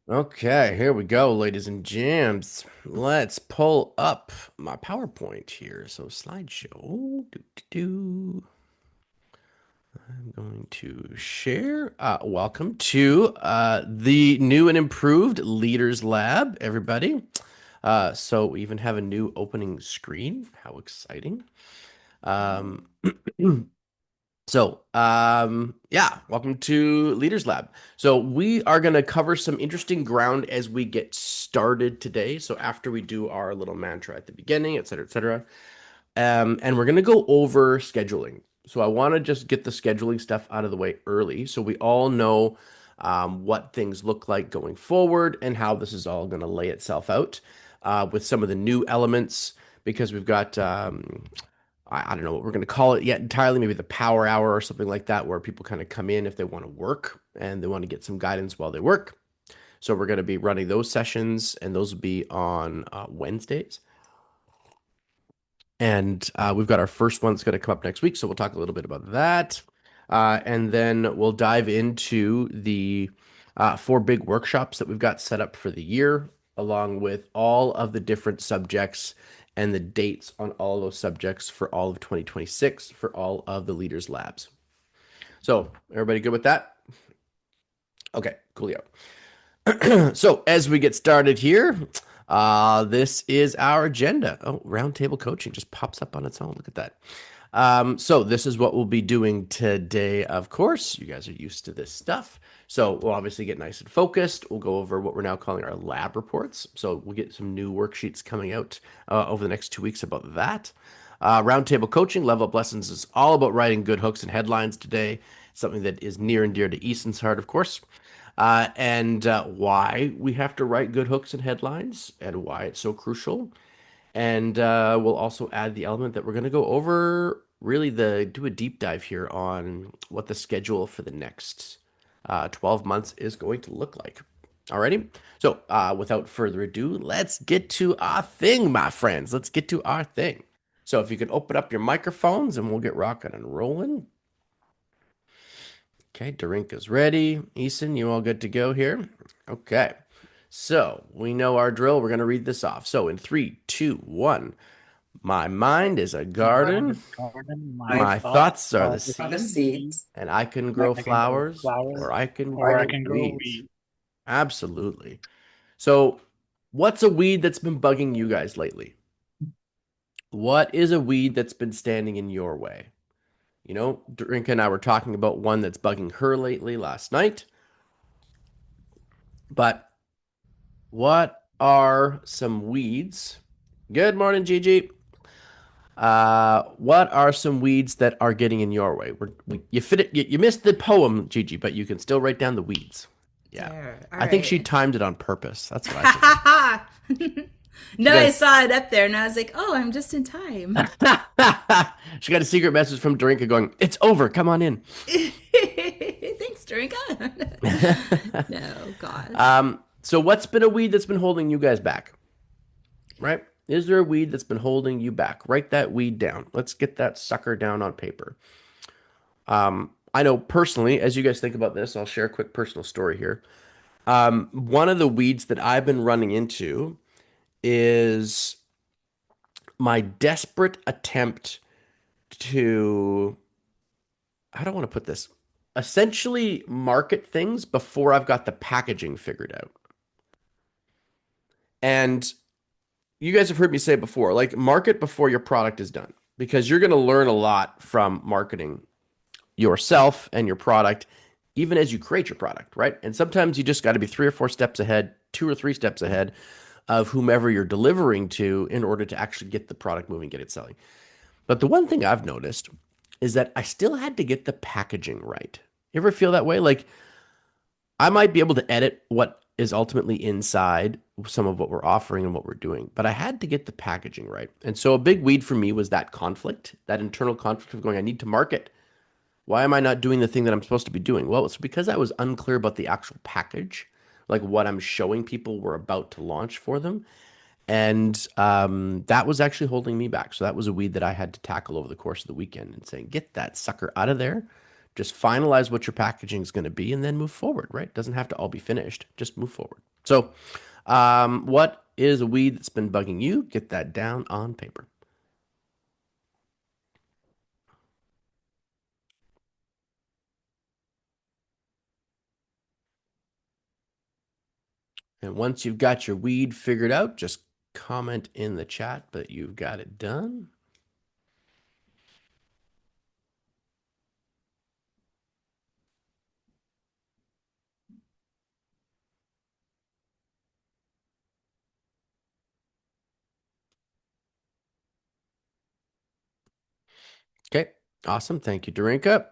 Okay, here we go, ladies and gents. Let's pull up my PowerPoint here. So slideshow. Do. I'm going to share. Welcome to the new and improved Leaders Lab, everybody. So we even have a new opening screen. How exciting. Um, yeah, welcome to Leaders Lab. So we are going to cover some interesting ground as we get started today. So after we do our little mantra at the beginning, et cetera, et cetera. And we're going to go over scheduling. So I want to just get the scheduling stuff out of the way early so we all know what things look like going forward and how this is all going to lay itself out with some of the new elements because we've got I don't know what we're going to call it yet entirely, maybe the power hour or something like that, where people kind of come in if they want to work and they want to get some guidance while they work. So we're going to be running those sessions, and those will be on Wednesdays. And we've got our first one that's going to come up next week. So we'll talk a little bit about that. And then we'll dive into the four big workshops that we've got set up for the year, along with all of the different subjects and the dates on all of those subjects for all of 2026 for all of the leaders' labs. So, everybody good with that? Okay, coolio. So, as we get started here, this is our agenda. Oh, roundtable coaching just pops up on its own. Look at that. So this is what we'll be doing today. Of course, you guys are used to this stuff. So we'll obviously get nice and focused. We'll go over what we're now calling our lab reports. So we'll get some new worksheets coming out over the next 2 weeks about that. Roundtable coaching, level up lessons is all about writing good hooks and headlines today. Something that is near and dear to Easton's heart, of course. And why we have to write good hooks and headlines and why it's so crucial. And we'll also add the element that we're going to go over really do a deep dive here on what the schedule for the next 12 months is going to look like. Alrighty. So without further ado, let's get to our thing, my friends. Let's get to our thing. So if you can open up your microphones and we'll get rocking and rolling. Okay, Darinka's ready. Eason, you all good to go here? Okay. So we know our drill. We're going to read this off. So in three, two, one. My mind is a My mind garden. is garden, my My thoughts thoughts are are the the Are the seed, seed, seeds, and I can and grow I can grow flowers flowers, or I can or I grow can grow weeds. weeds. Absolutely. So, what's a weed that's been bugging you guys lately? What is a weed that's been standing in your way? You know, Drinka and I were talking about one that's bugging her lately last night, but what are some weeds? Good morning, Gigi. What are some weeds that are getting in your way? You fit it. You missed the poem, Gigi, but you can still write down the weeds. Yeah, there. All I think she right. timed it on purpose. That's what I think. She No, got I saw it up there and I was like, oh, I'm just in time. she got a secret message from Dorinka going, "It's over. Come on in." Thanks, Drinka. No, gosh. So what's been a weed that's been holding you guys back? Right? Is there a weed that's been holding you back? Write that weed down. Let's get that sucker down on paper. I know personally, as you guys think about this, I'll share a quick personal story here. One of the weeds that I've been running into is my desperate attempt to, how do I want to put this? Essentially market things before I've got the packaging figured out. And you guys have heard me say before, like market before your product is done because you're going to learn a lot from marketing yourself and your product, even as you create your product, right? And sometimes you just got to be 3 or 4 steps ahead, 2 or 3 steps ahead of whomever you're delivering to in order to actually get the product moving, get it selling. But the one thing I've noticed is that I still had to get the packaging right. You ever feel that way? Like I might be able to edit what is ultimately inside some of what we're offering and what we're doing, but I had to get the packaging right. And so a big weed for me was that conflict, that internal conflict of going, I need to market. Why am I not doing the thing that I'm supposed to be doing? Well, it's because I was unclear about the actual package, like what I'm showing people we're about to launch for them. And that was actually holding me back. So that was a weed that I had to tackle over the course of the weekend and saying, get that sucker out of there. Just finalize what your packaging is going to be and then move forward, right? It doesn't have to all be finished. Just move forward. So, what is a weed that's been bugging you? Get that down on paper. And once you've got your weed figured out, just comment in the chat, but you've got it done. Okay, awesome. Thank you, Darinka.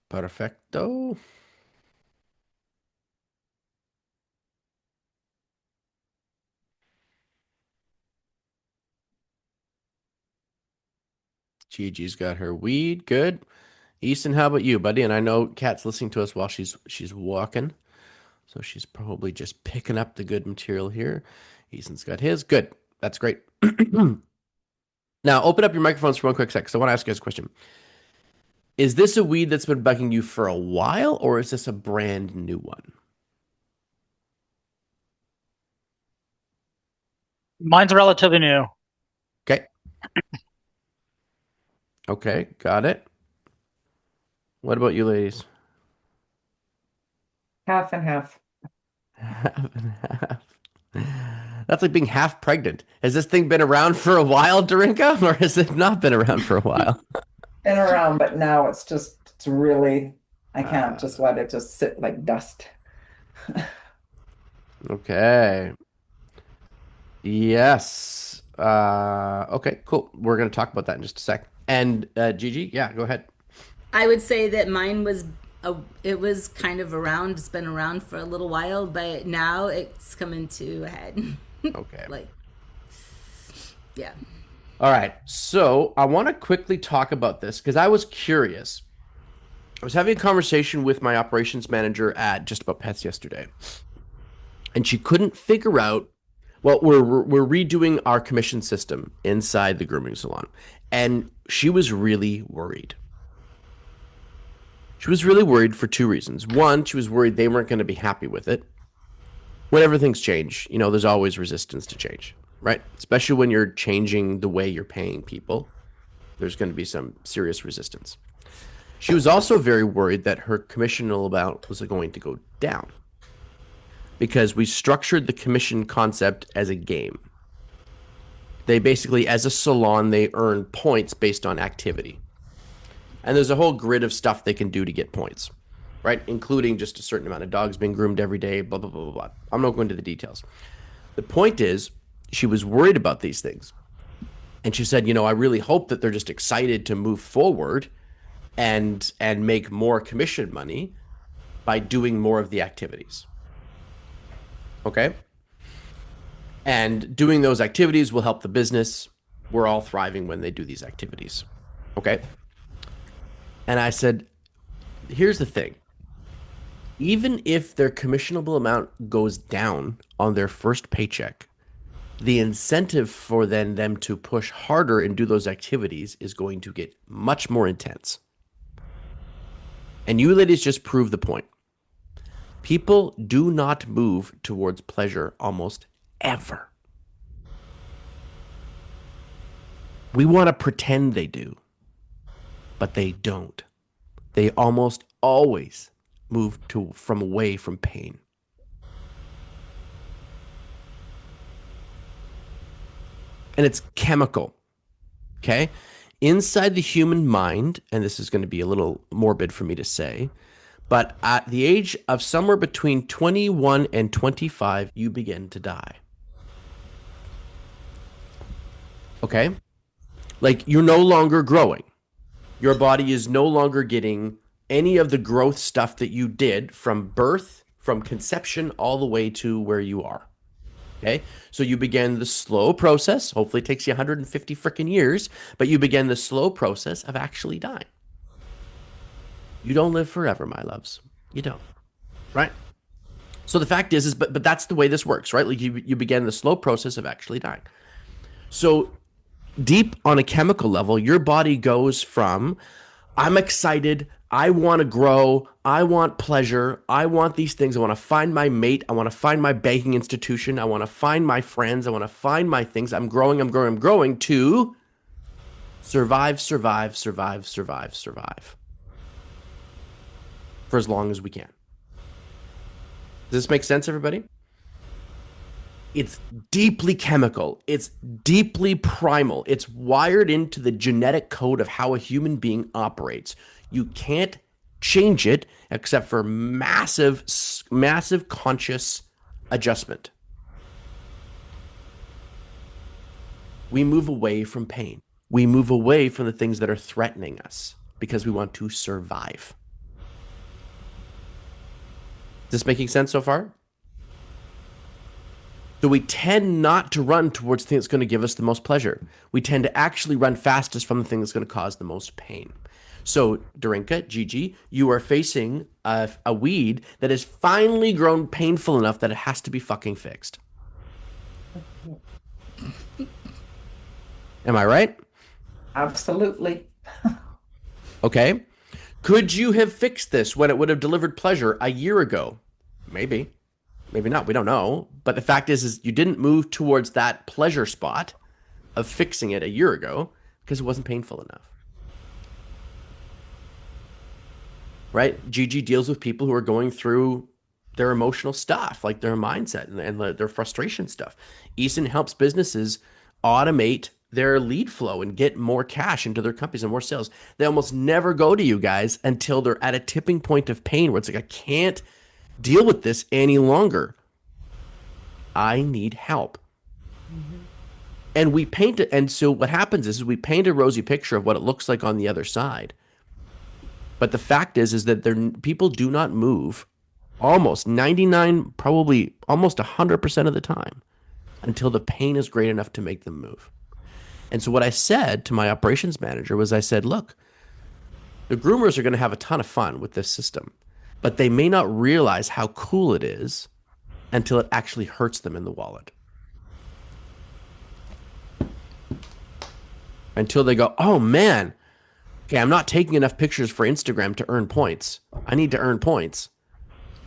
Perfecto. Gigi's got her weed. Good. Easton, how about you, buddy? And I know Kat's listening to us while she's walking, so she's probably just picking up the good material here. Easton's got his. Good. That's great. Now, open up your microphones for one quick sec. So I want to ask you guys a question. Is this a weed that's been bugging you for a while, or is this a brand new one? Mine's relatively new. Okay. Okay, got it. What about you, ladies? Half and half. Half and half. That's like being half pregnant. Has this thing been around for a while, Darinka, or has it not been around for a while? Been around, but now it's really, I can't just let it just sit like dust. Okay. Yes. Okay, cool. We're going to talk about that in just a sec. And Gigi, yeah, go ahead. I would say that mine was it was kind of around. It's been around for a little while, but now it's coming to a head. Okay. Like, yeah. All right. So I want to quickly talk about this because I was curious. I was having a conversation with my operations manager at Just About Pets yesterday, and she couldn't figure out. Well, we're redoing our commission system inside the grooming salon, and she was really worried. She was really worried for two reasons. One, she was worried they weren't going to be happy with it. Whenever things change, there's always resistance to change, right? Especially when you're changing the way you're paying people, there's going to be some serious resistance. She was also very worried that her commissional amount was going to go down because we structured the commission concept as a game. They basically, as a salon, they earn points based on activity. And there's a whole grid of stuff they can do to get points, right? Including just a certain amount of dogs being groomed every day, blah, blah, blah, blah, blah. I'm not going into the details. The point is, she was worried about these things. And she said, I really hope that they're just excited to move forward and make more commission money by doing more of the activities. Okay? And doing those activities will help the business. We're all thriving when they do these activities. Okay? And I said, here's the thing. Even if their commissionable amount goes down on their first paycheck, the incentive for them to push harder and do those activities is going to get much more intense. And you ladies just prove the point. People do not move towards pleasure almost ever. We want to pretend they do, but they don't. They almost always move from away from pain. And it's chemical, okay? Inside the human mind, and this is going to be a little morbid for me to say, but at the age of somewhere between 21 and 25, you begin to die. Okay? Like, you're no longer growing. Your body is no longer getting any of the growth stuff that you did from birth, from conception, all the way to where you are. Okay? So you began the slow process. Hopefully it takes you 150 freaking years, but you began the slow process of actually dying. You don't live forever, my loves. You don't. Right? So the fact is but that's the way this works, right? Like you began the slow process of actually dying. So deep on a chemical level, your body goes from, I'm excited, I want to grow. I want pleasure. I want these things. I want to find my mate. I want to find my banking institution. I want to find my friends. I want to find my things. I'm growing, I'm growing, I'm growing to survive, survive, survive, survive, survive for as long as we can. Does this make sense, everybody? It's deeply chemical. It's deeply primal. It's wired into the genetic code of how a human being operates. You can't change it except for massive, massive conscious adjustment. We move away from pain. We move away from the things that are threatening us because we want to survive. Is this making sense so far? So we tend not to run towards the thing that's going to give us the most pleasure. We tend to actually run fastest from the thing that's going to cause the most pain. So, Darinka, Gigi, you are facing a weed that has finally grown painful enough that it has to be fucking fixed. Am I right? Absolutely. Okay. Could you have fixed this when it would have delivered pleasure a year ago? Maybe. Maybe not. We don't know. But the fact is you didn't move towards that pleasure spot of fixing it a year ago because it wasn't painful enough. Right? Gigi deals with people who are going through their emotional stuff, like their mindset and their frustration stuff. Eason helps businesses automate their lead flow and get more cash into their companies and more sales. They almost never go to you guys until they're at a tipping point of pain where it's like, I can't deal with this any longer. I need help. Mm-hmm. And we paint it. And so what happens is we paint a rosy picture of what it looks like on the other side. But the fact is that people do not move almost 99, probably almost 100% of the time until the pain is great enough to make them move. And so what I said to my operations manager was I said, look, the groomers are going to have a ton of fun with this system, but they may not realize how cool it is until it actually hurts them in the wallet. Until they go, oh man, okay, I'm not taking enough pictures for Instagram to earn points. I need to earn points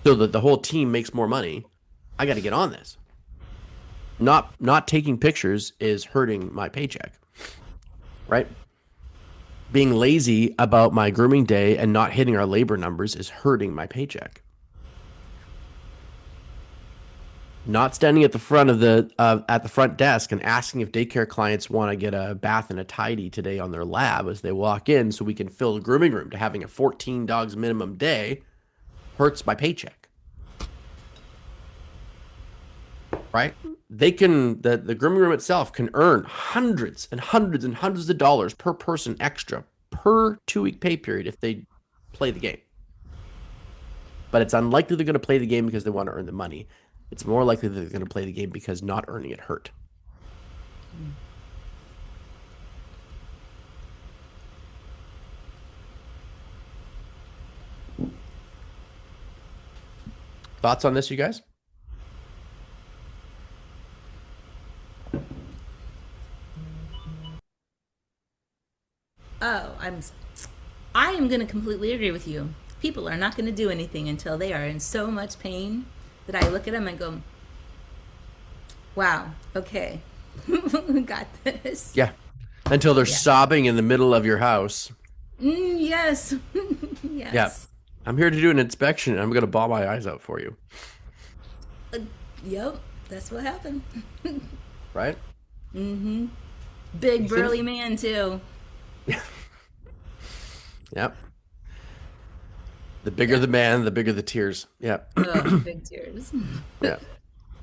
so that the whole team makes more money. I got to get on this. Not taking pictures is hurting my paycheck, right? Being lazy about my grooming day and not hitting our labor numbers is hurting my paycheck. Not standing at the front of at the front desk and asking if daycare clients want to get a bath and a tidy today on their lab as they walk in so we can fill the grooming room to having a 14 dogs minimum day hurts my paycheck. Right? The grooming room itself can earn hundreds and hundreds and hundreds of dollars per person extra per 2-week pay period if they play the game. But it's unlikely they're going to play the game because they want to earn the money. It's more likely that they're going to play the game because not earning it hurt. Thoughts on this, you guys? Oh, I am going to completely agree with you. People are not going to do anything until they are in so much pain that I look at them and go, wow, okay, we got this. Yeah. Until they're sobbing in the middle of your house. Yes. Yes. Yeah. I'm here to do an inspection and I'm going to bawl my eyes out for you. Yep. That's what happened. Right? Mm-hmm. Big burly man too. Yep. The bigger the man, the bigger the tears. Yeah. Oh, big tears. Yeah.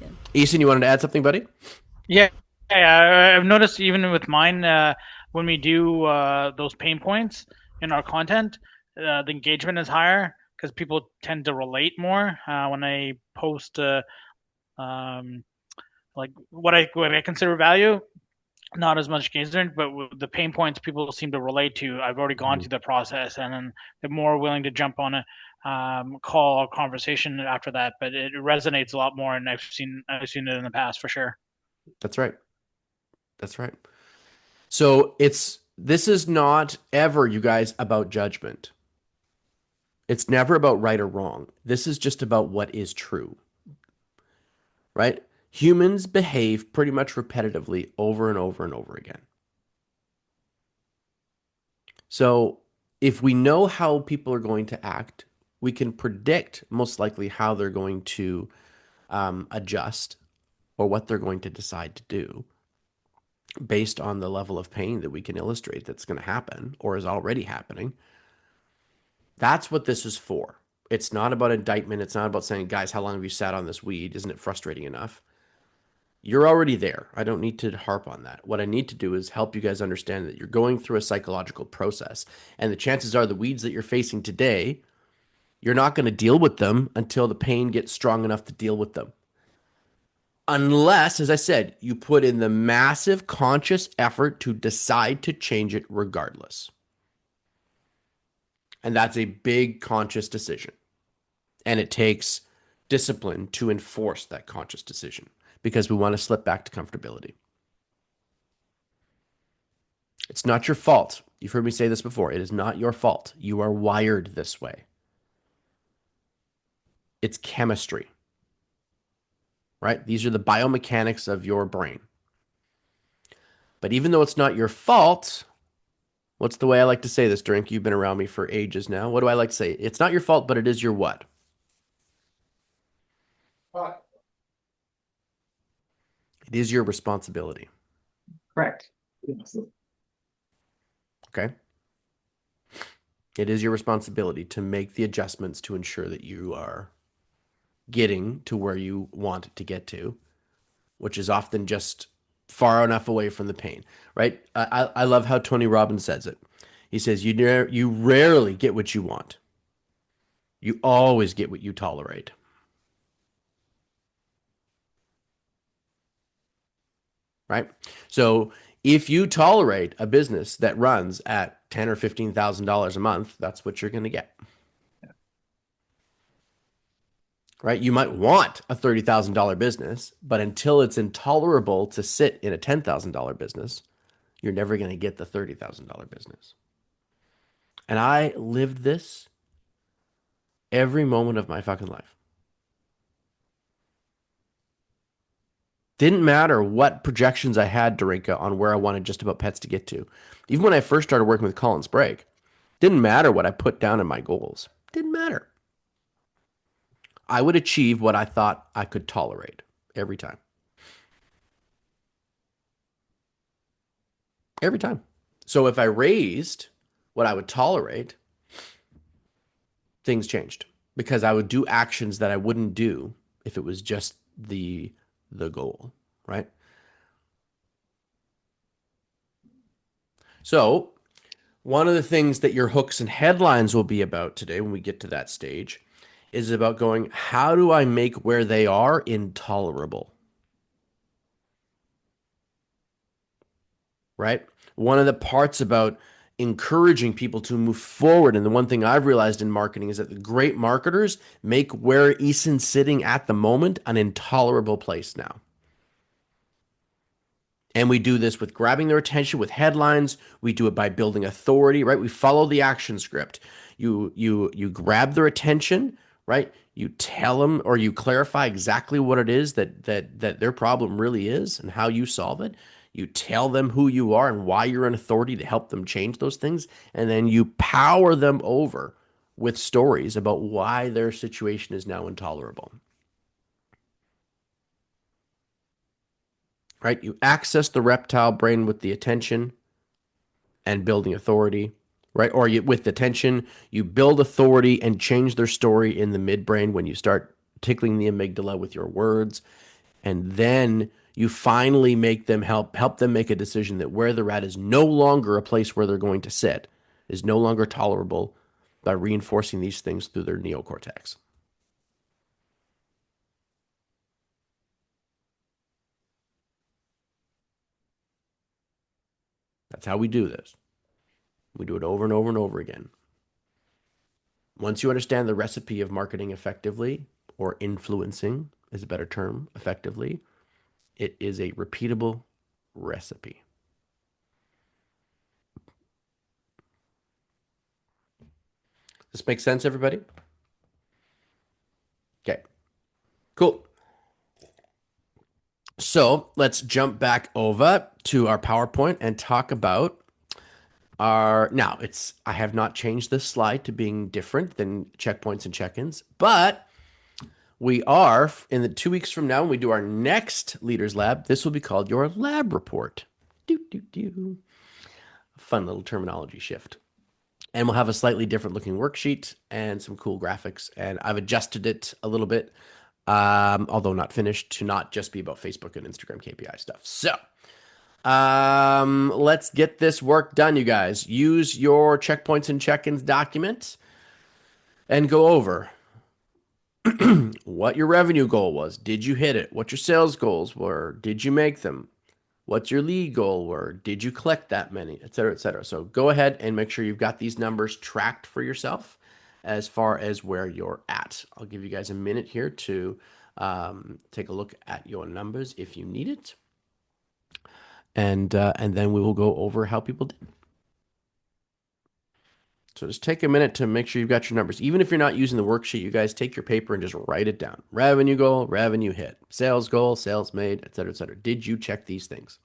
Yeah. Eason, you wanted to add something, buddy? Yeah, I've noticed even with mine, when we do those pain points in our content, the engagement is higher because people tend to relate more. When I post like what I consider value, not as much engagement, but with the pain points people seem to relate to, I've already gone through the process, and then they're more willing to jump on a call or conversation after that. But it resonates a lot more, and I've seen it in the past for sure. That's right. That's right. So this is not ever, you guys, about judgment. It's never about right or wrong. This is just about what is true, right? Humans behave pretty much repetitively over and over and over again. So if we know how people are going to act, we can predict most likely how they're going to adjust or what they're going to decide to do based on the level of pain that we can illustrate that's going to happen or is already happening. That's what this is for. It's not about indictment. It's not about saying, guys, how long have you sat on this weed? Isn't it frustrating enough? You're already there. I don't need to harp on that. What I need to do is help you guys understand that you're going through a psychological process. And the chances are the weeds that you're facing today, you're not going to deal with them until the pain gets strong enough to deal with them. Unless, as I said, you put in the massive conscious effort to decide to change it regardless. And that's a big conscious decision. And it takes discipline to enforce that conscious decision because we want to slip back to comfortability. It's not your fault. You've heard me say this before. It is not your fault. You are wired this way. It's chemistry, right? These are the biomechanics of your brain. But even though it's not your fault, what's the way I like to say this, Drink? You've been around me for ages now. What do I like to say? It's not your fault, but it is your what? What? It is your responsibility. Correct. Okay? It is your responsibility to make the adjustments to ensure that you are getting to where you want to get to, which is often just far enough away from the pain, right? I love how Tony Robbins says it. He says, you rarely get what you want. You always get what you tolerate. Right? So if you tolerate a business that runs at $10,000 or $15,000 a month, that's what you're going to get. Right? You might want a $30,000 business, but until it's intolerable to sit in a $10,000 business, you're never going to get the $30,000 business. And I lived this every moment of my fucking life. Didn't matter what projections I had, Darinka, on where I wanted Just About Pets to get to. Even when I first started working with Colin Sprague, didn't matter what I put down in my goals. Didn't matter. I would achieve what I thought I could tolerate every time. Every time. So if I raised what I would tolerate, things changed because I would do actions that I wouldn't do if it was just the goal, right? So one of the things that your hooks and headlines will be about today when we get to that stage is about going, how do I make where they are intolerable? Right? One of the parts about encouraging people to move forward, and the one thing I've realized in marketing is that the great marketers make where Eason's sitting at the moment an intolerable place now. And we do this with grabbing their attention with headlines. We do it by building authority, right? We follow the action script. You grab their attention, right? You tell them or you clarify exactly what it is that their problem really is and how you solve it. You tell them who you are and why you're an authority to help them change those things, and then you power them over with stories about why their situation is now intolerable. Right? You access the reptile brain with the attention and building authority, right? Or with attention, you build authority and change their story in the midbrain when you start tickling the amygdala with your words. And then you finally make them help them make a decision that where they're at is no longer a place where they're going to sit, is no longer tolerable by reinforcing these things through their neocortex. That's how we do this. We do it over and over and over again. Once you understand the recipe of marketing effectively, or influencing is a better term, effectively, it is a repeatable recipe. This makes sense, everybody? Okay, cool. So let's jump back over to our PowerPoint and talk about now I have not changed this slide to being different than checkpoints and check-ins, but we are in the 2 weeks from now when we do our next leaders lab. This will be called your lab report. Do, do, do. Fun little terminology shift. And we'll have a slightly different looking worksheet and some cool graphics. And I've adjusted it a little bit, although not finished, to not just be about Facebook and Instagram KPI stuff. So let's get this work done, you guys. Use your checkpoints and check-ins document and go over what your revenue goal was. Did you hit it? What your sales goals were? Did you make them? What's your lead goal were? Did you collect that many, et cetera, et cetera. So go ahead and make sure you've got these numbers tracked for yourself as far as where you're at. I'll give you guys a minute here to take a look at your numbers if you need it. And then we will go over how people did. So just take a minute to make sure you've got your numbers. Even if you're not using the worksheet, you guys take your paper and just write it down. Revenue goal, revenue hit, sales goal, sales made, et cetera, et cetera. Did you check these things?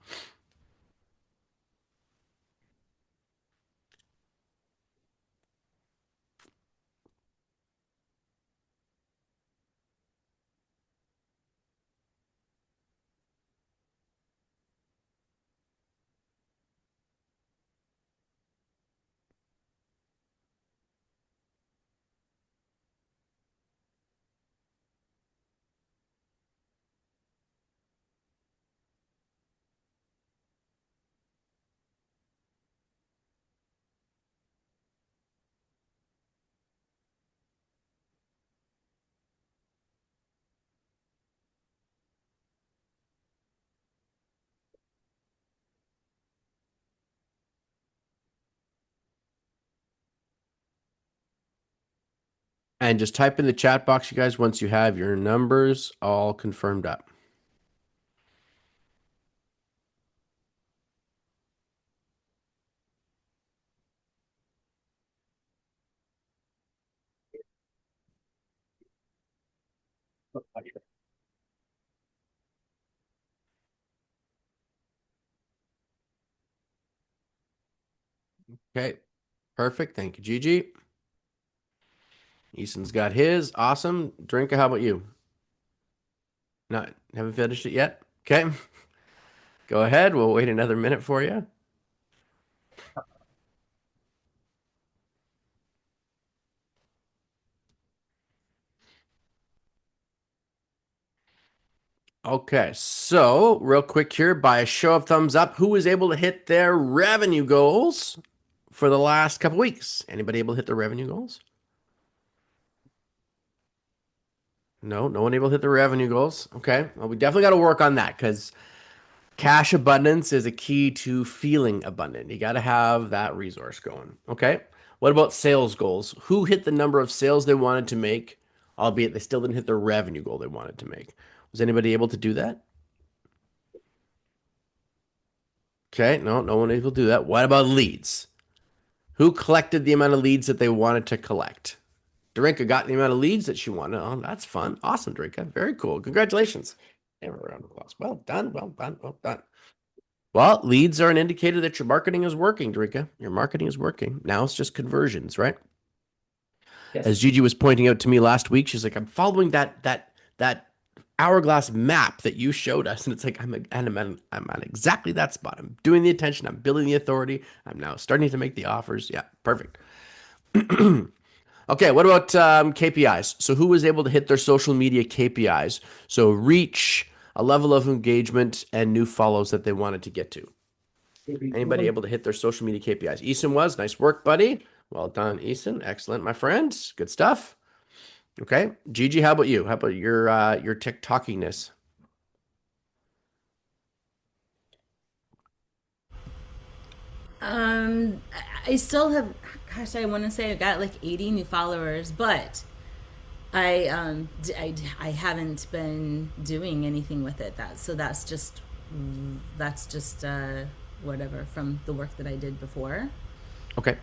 And just type in the chat box, you guys, once you have your numbers all confirmed up. Okay, perfect. Thank you, Gigi. Eason's got his. Awesome. Drinka, how about you? Not haven't finished it yet? Okay. Go ahead. We'll wait another minute for you. Okay, so real quick here, by a show of thumbs up, who was able to hit their revenue goals for the last couple weeks? Anybody able to hit their revenue goals? No, no one able to hit the revenue goals. Okay, well, we definitely got to work on that because cash abundance is a key to feeling abundant. You got to have that resource going. Okay, what about sales goals? Who hit the number of sales they wanted to make, albeit they still didn't hit the revenue goal they wanted to make? Was anybody able to do that? Okay, no, no one able to do that. What about leads? Who collected the amount of leads that they wanted to collect? Darinka got the amount of leads that she wanted. Oh, that's fun. Awesome, Darinka. Very cool. Congratulations. Give her a round of applause. Well done, well done, well done. Well, leads are an indicator that your marketing is working, Darinka. Your marketing is working. Now it's just conversions, right? Yes. As Gigi was pointing out to me last week, she's like, I'm following that hourglass map that you showed us, and it's like I'm at exactly that spot. I'm doing the attention. I'm building the authority. I'm now starting to make the offers. Yeah, perfect. Okay, what about KPIs? So who was able to hit their social media KPIs? So reach, a level of engagement, and new follows that they wanted to get to. Anybody able to hit their social media KPIs? Eason was. Nice work, buddy. Well done, Eason. Excellent, my friend. Good stuff. Okay, Gigi, how about you? How about your TikTokiness? I still have, gosh, I want to say I got like 80 new followers, but I haven't been doing anything with it. That's just whatever from the work that I did before. Okay.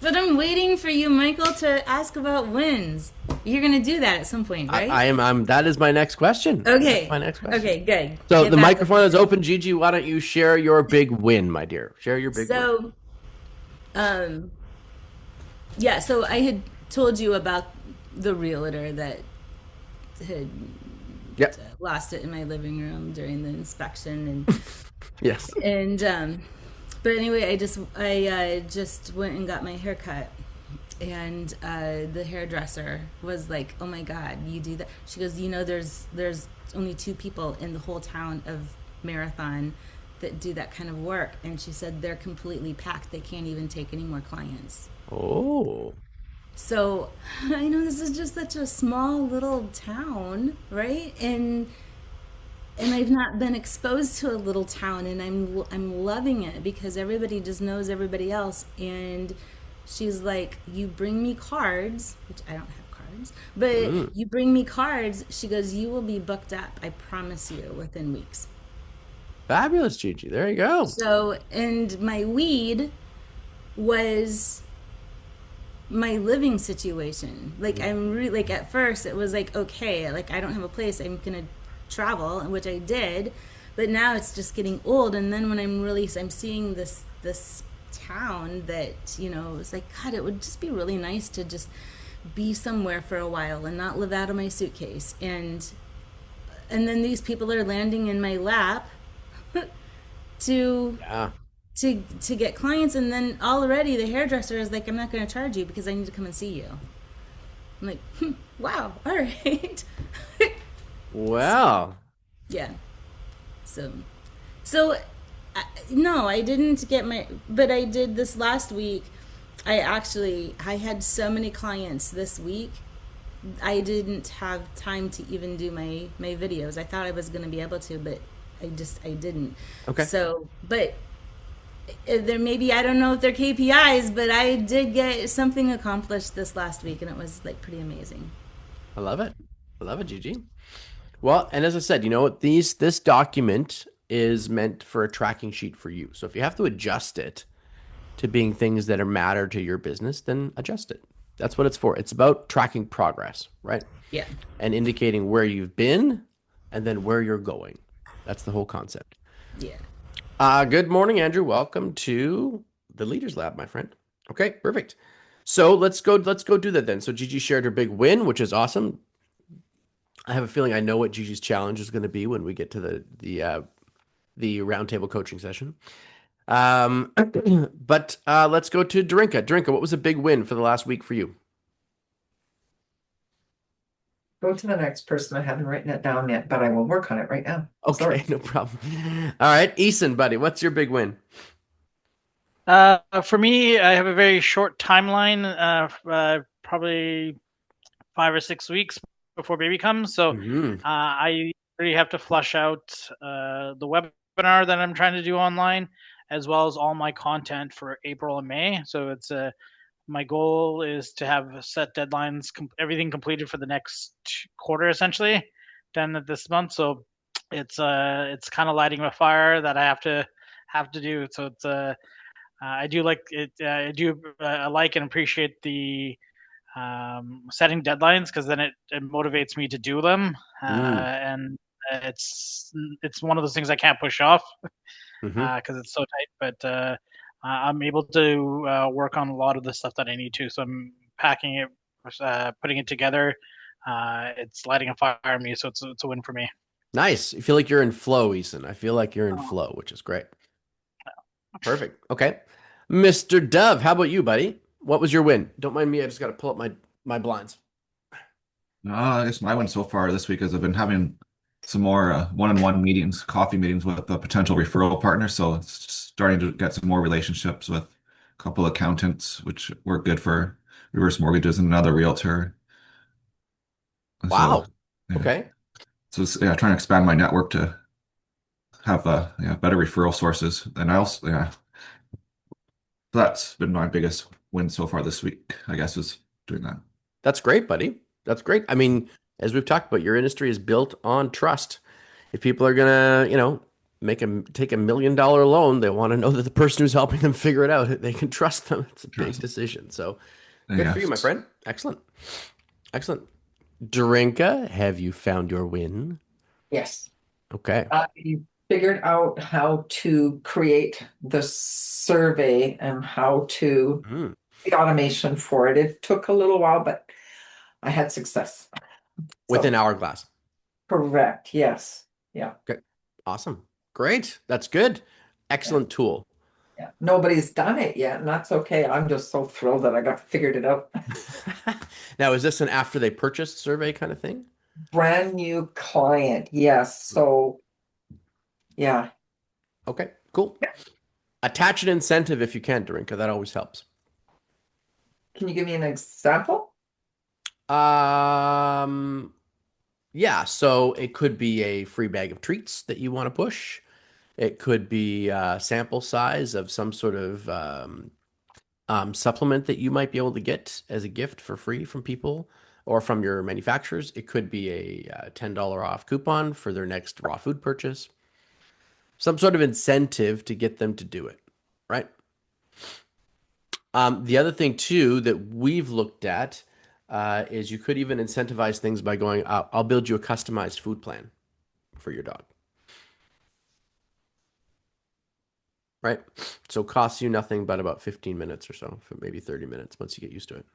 But I'm waiting for you, Michael, to ask about wins. You're gonna do that at some point, right? I'm that is my next question. That's Okay. my next question. Okay, good. So Get the that. microphone is open, Gigi. Why don't you share your big win, my dear? Share your big win. So, um, yeah, so I had told you about the realtor that had Yep. lost it in my living room during the inspection Yes. and but anyway, I just went and got my hair cut, and the hairdresser was like, "Oh my God, you do that?" She goes, "You know, there's only two people in the whole town of Marathon that do that kind of work," and she said they're completely packed. They can't even take any more clients. Oh. So I know this is just such a small little town, right? And I've not been exposed to a little town, and I'm loving it because everybody just knows everybody else. And she's like, "You bring me cards," which I don't have cards, but Mm. you bring me cards. She goes, "You will be booked up. I promise you, within weeks." Fabulous, Gigi. There you go. So, and my weed was my living situation. Like I'm really like at first it was like okay, like I don't have a place. I'm gonna travel, which I did, but now it's just getting old. And then when I'm seeing this town that it's like God, it would just be really nice to just be somewhere for a while and not live out of my suitcase. And then these people are landing in my lap to Yeah. to get clients, and then already the hairdresser is like, "I'm not going to charge you because I need to come and see you." I'm like, wow, all right. Well, Yeah. So, so no, I didn't get but I did this last week. I had so many clients this week. I didn't have time to even do my videos. I thought I was going to be able to, but I didn't. okay. So, but there maybe I don't know if they're KPIs, but I did get something accomplished this last week, and it was like pretty amazing. I love it. I love it, Gigi. Well, and as I said, this document is meant for a tracking sheet for you. So if you have to adjust it to being things that are matter to your business, then adjust it. That's what it's for. It's about tracking progress, right? Yeah. And indicating where you've been and then where you're going. That's the whole concept. Yeah. Good morning, Andrew. Welcome to the Leaders Lab, my friend. Okay, perfect. So let's go do that then. So Gigi shared her big win, which is awesome. I have a feeling I know what Gigi's challenge is going to be when we get to the roundtable coaching session. But let's go to Darinka. Darinka, what was a big win for the last week for you? Go to the next person. I haven't written it down yet, but I will work on it right now. Okay, Sorry. no problem. All right, Eason, buddy, what's your big win? For me, I have a very short timeline, probably 5 or 6 weeks before baby comes. So Mhm. I really have to flush out the webinar that I'm trying to do online, as well as all my content for April and May. So it's my goal is to have set deadlines, everything completed for the next quarter, essentially, done at this month. So it's kind of lighting a fire that I have to do. So it's I do like it. I do like and appreciate the setting deadlines because then it motivates me to do them, Mm. and it's one of those things I can't push off Mhm. because it's so tight. But I'm able to work on a lot of the stuff that I need to. So I'm packing it, putting it together. It's lighting a fire in me, so it's a win for me. Nice. You feel like you're in flow, Eason. I feel like you're in Oh, flow, which is great. Perfect. Okay. Mr. Dove, how about you, buddy? What was your win? Don't mind me. I just got to pull up my blinds. I guess my win so far this week is I've been having some more one-on-one meetings, coffee meetings with potential referral partners. So it's starting to get some more relationships with a couple accountants, which work good for reverse mortgages and another realtor. And so, Wow. yeah, Okay. so yeah, trying to expand my network to have better referral sources. And I also, that's been my biggest win so far this week, I guess, is doing that. That's great, buddy. That's great. I mean, as we've talked about, your industry is built on trust. If people are gonna, make them take $1 million loan, they want to know that the person who's helping them figure it out, they can trust them. It's a big Trust. decision. So good for you, my Yes. friend. Excellent. Excellent. Darinka, have you found your win? Yes. Okay. I figured out how to create the survey and how to Mm. the automation for it. It took a little while, but I had success. Within So Hourglass. correct. Yes. Yeah. Okay. Awesome. Great. That's good. Yeah. Excellent tool. Yeah. Nobody's done it yet, and that's okay. I'm just so thrilled that I got figured it out. Now, is this an after they purchased survey kind of thing? Brand new client. Yes. So yeah. Okay, cool. Attach an incentive if you can, Darinka. That always helps. Can you give me an example? Um, yeah, so it could be a free bag of treats that you want to push. It could be a sample size of some sort of supplement that you might be able to get as a gift for free from people or from your manufacturers. It could be a $10 off coupon for their next raw food purchase. Some sort of incentive to get them to do it, right? The other thing too that we've looked at is you could even incentivize things by going, I'll build you a customized food plan for your dog, right? So it costs you nothing but about 15 minutes or so, for maybe 30 minutes once you get used to it.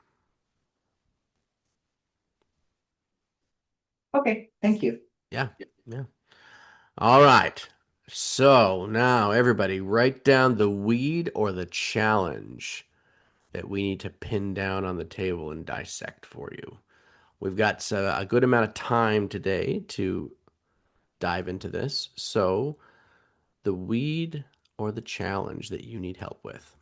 Okay. Thank you. Yeah, yeah. All right. So now everybody write down the weed or the challenge that we need to pin down on the table and dissect for you. We've got a good amount of time today to dive into this. So, the weed or the challenge that you need help with.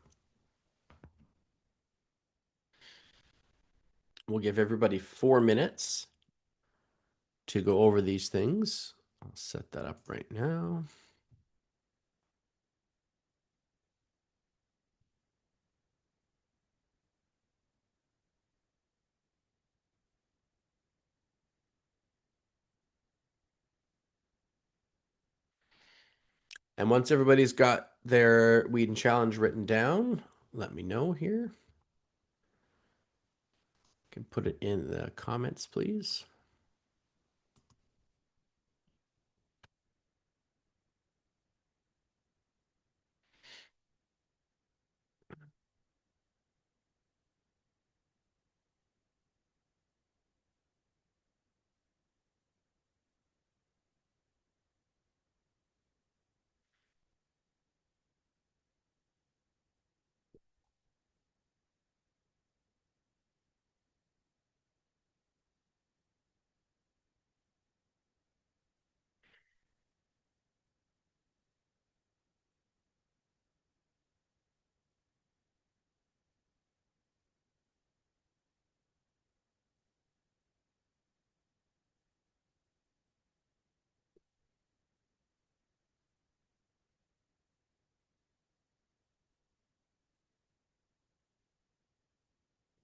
We'll give everybody 4 minutes to go over these things. I'll set that up right now. And once everybody's got their weed and challenge written down, let me know here. You can put it in the comments, please.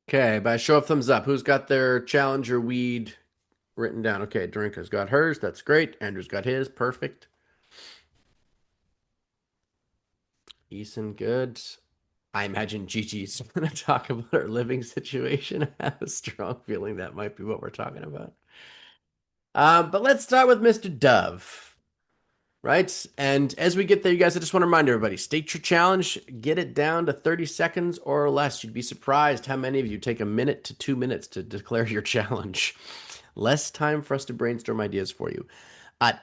Okay, by a show of thumbs up, who's got their challenge or weed written down? Okay, Drinka's got hers. That's great. Andrew's got his. Perfect. Eason, good. I imagine Gigi's going to talk about her living situation. I have a strong feeling that might be what we're talking about. But let's start with Mr. Dove, right? And as we get there, you guys, I just want to remind everybody, state your challenge, get it down to 30 seconds or less. You'd be surprised how many of you take a minute to 2 minutes to declare your challenge. Less time for us to brainstorm ideas for you.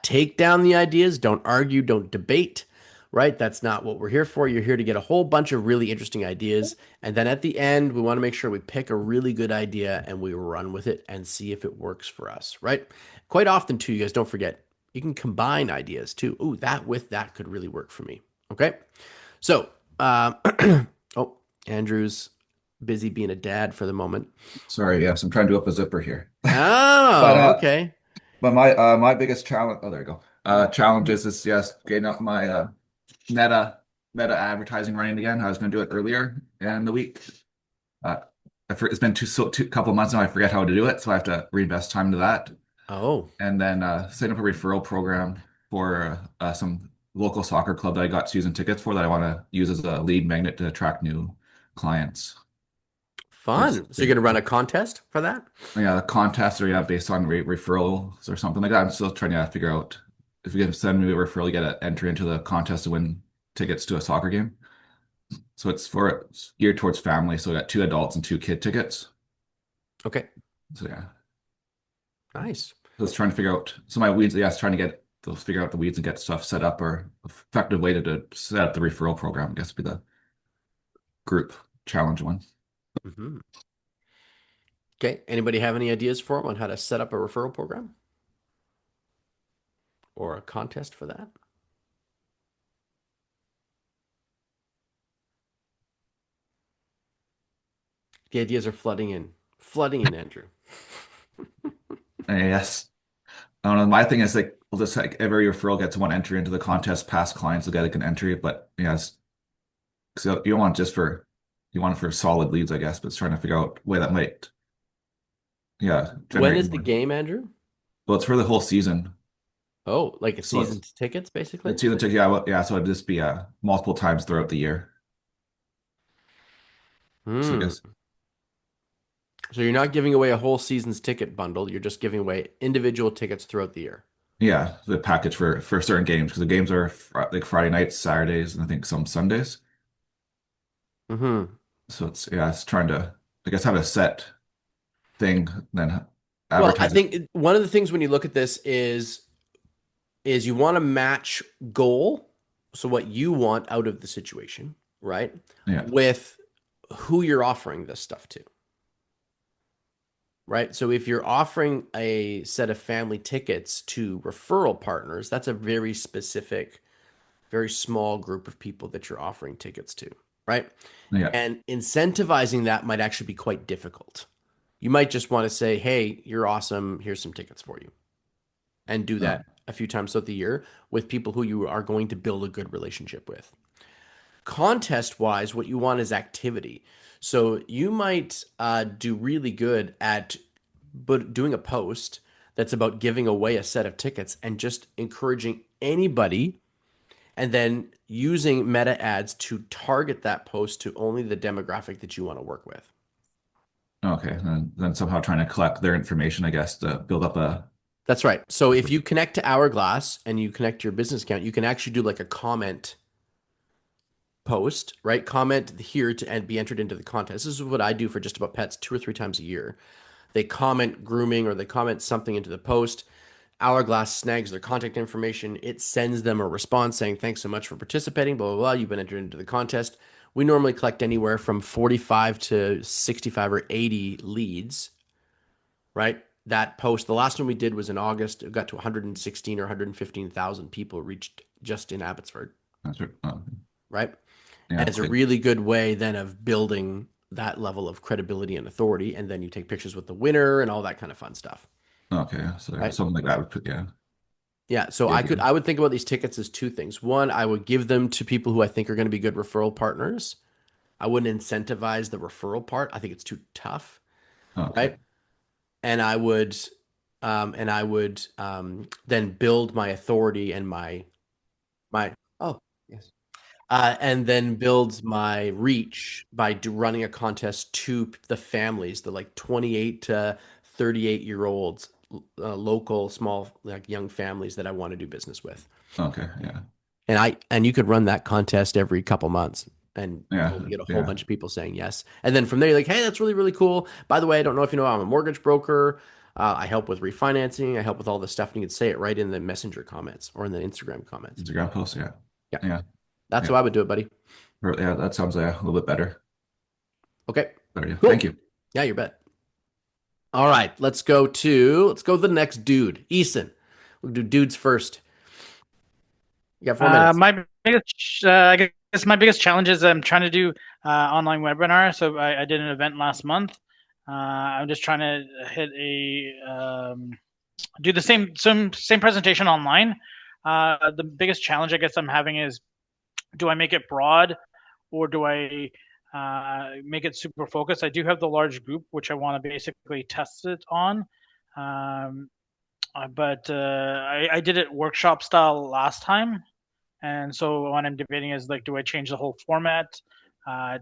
Take down the ideas. Don't argue. Don't debate. Right? That's not what we're here for. You're here to get a whole bunch of really interesting ideas. And then at the end, we want to make sure we pick a really good idea and we run with it and see if it works for us. Right? Quite often, too, you guys don't forget, you can combine ideas too. Ooh, that with that could really work for me. Okay? So, oh, Andrew's busy being a dad for the moment. Sorry, yes, I'm trying to do up a zipper here. But Oh, okay. but my biggest challenge, oh there you go. Challenge is yes, getting up my meta meta advertising running again. I was going to do it earlier in the week. It's been two couple of months now. I forget how to do it, so I have to reinvest time into that. Oh, And then setting up a referral program for some local soccer club that I got season tickets for that I want to use as a lead magnet to attract new clients. So it's, Fun. So you're gonna run a contest for that? yeah, the contest or yeah, based on referrals or something like that. I'm still trying to figure out if you can send me a referral, you get an entry into the contest to win tickets to a soccer game. So it's geared towards family. So we got 2 adults and 2 kid tickets. Okay. So yeah, Nice. so it's trying to figure out. So my weeds, yeah, it's trying to figure out the weeds and get stuff set up or effective way to set up the referral program. I guess would be the group challenge one. Hmm. Okay. Anybody have any ideas for them on how to set up a referral program or a contest for that? The ideas are flooding in, Andrew. Yes. I don't know. My thing is like, well, just like every referral gets one entry into the contest. Past clients will get like an entry, but yeah, so you don't want just for you want it for solid leads, I guess. But it's trying to figure out a way that might, yeah, When generate is the more. game, Andrew? Well, it's for the whole season, Oh, like a so season tickets, basically? it's season ticket. Yeah, yeah. So it'd just be multiple times throughout the year. So I Hmm. guess So you're not giving away a whole season's ticket bundle. You're just giving away individual tickets throughout the year. yeah, the package for certain games because the games are like Friday nights, Saturdays, and I think some Sundays. Hmm. So it's yeah, it's trying to I guess have a set thing, then Well, I advertise it. think one of the things when you look at this is you want to match goal, so what you want out of the situation, right? Yeah, With who you're offering this stuff to, right? So if you're offering a set of family tickets to referral partners, that's a very specific, very small group of people that you're offering tickets to, right? yeah, And incentivizing that might actually be quite difficult. You might just want to say, "Hey, you're awesome. Here's some tickets for you." And do uh, that a few times throughout the year with people who you are going to build a good relationship with. Contest wise, what you want is activity. So you might do really good at doing a post that's about giving away a set of tickets and just encouraging anybody, and then using meta ads to target that post to only the demographic that you want to work with. okay. And then somehow trying to collect their information, I guess, to build up a. That's right. So if you connect to Hourglass and you connect to your business account, you can actually do like a comment post, right? Comment here to and be entered into the contest. This is what I do for just about pets 2 or 3 times a year. They comment grooming or they comment something into the post. Hourglass snags their contact information. It sends them a response saying, "Thanks so much for participating, blah, blah, blah. You've been entered into the contest." We normally collect anywhere from 45 to 65 or 80 leads, right? That post, the last one we did was in August. It got to 116 or 115,000 people reached just in Abbotsford, That's right. right? Yeah, And it's it's a good. really good way then of building that level of credibility and authority. And then you take pictures with the winner and all that kind of fun stuff, Okay, so yeah, right? something like that would put yeah, Yeah. So be ideal. I would think about these tickets as two things. One, I would give them to people who I think are going to be good referral partners. I wouldn't incentivize the referral part. I think it's too tough, Okay, right? And I would then build my authority and my oh yes and then builds my reach by running a contest to the families, the like 28 to 38-year olds, local small like young families that I want to do business with. okay, yeah, And you could run that contest every couple months and yeah, you'll get a whole yeah. bunch of people saying yes. And then from there, you're like, hey, that's really, really cool. By the way, I don't know if you know, I'm a mortgage broker. I help with refinancing. I help with all this stuff. And you can say it right in the messenger comments or in the Instagram comments. Instagram post, yeah, Yeah. yeah, That's yeah. how I would do it, buddy. Yeah, that sounds a little bit better. Okay. Better, yeah. Thank Cool. you. Yeah, you bet. All right. Let's go to the next dude. Eason. We'll do dudes first. You got 4 minutes. My biggest, I guess my biggest challenge is I'm trying to do online webinar. So I did an event last month. I'm just trying to hit do the same presentation online. The biggest challenge I guess I'm having is, do I make it broad or do I make it super focused? I do have the large group, which I want to basically test it on. But I did it workshop style last time, And so what I'm debating is like, do I change the whole format,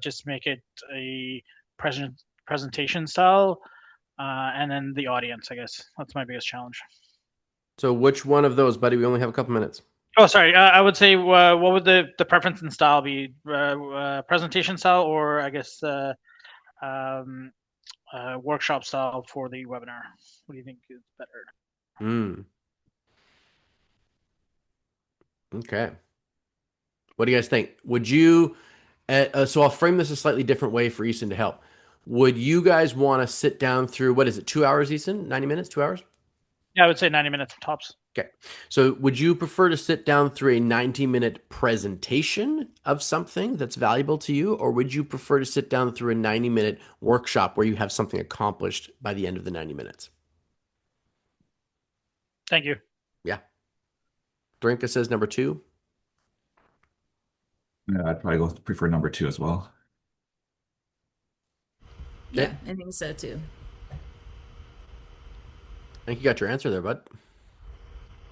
just make it a presentation style, and then the audience, I guess that's my biggest challenge. So which one of those, buddy? We only have a couple minutes. Oh, sorry. I would say, what would the preference in style be? Presentation style, or I guess um, workshop style for the webinar? What do you think is better? Okay. What do you guys think? Would you, so I'll frame this a slightly different way for Easton to help. Would you guys want to sit down through, what is it, 2 hours, Easton? 90 minutes, 2 hours? Yeah, I would say 90 minutes tops. Okay. So would you prefer to sit down through a 90-minute presentation of something that's valuable to you, or would you prefer to sit down through a 90-minute workshop where you have something accomplished by the end of the 90 minutes? Thank you. Yeah. Drinka says number 2. Yeah, I'd probably prefer number 2 as well. Yeah, I think so too. I think you got your answer there, bud.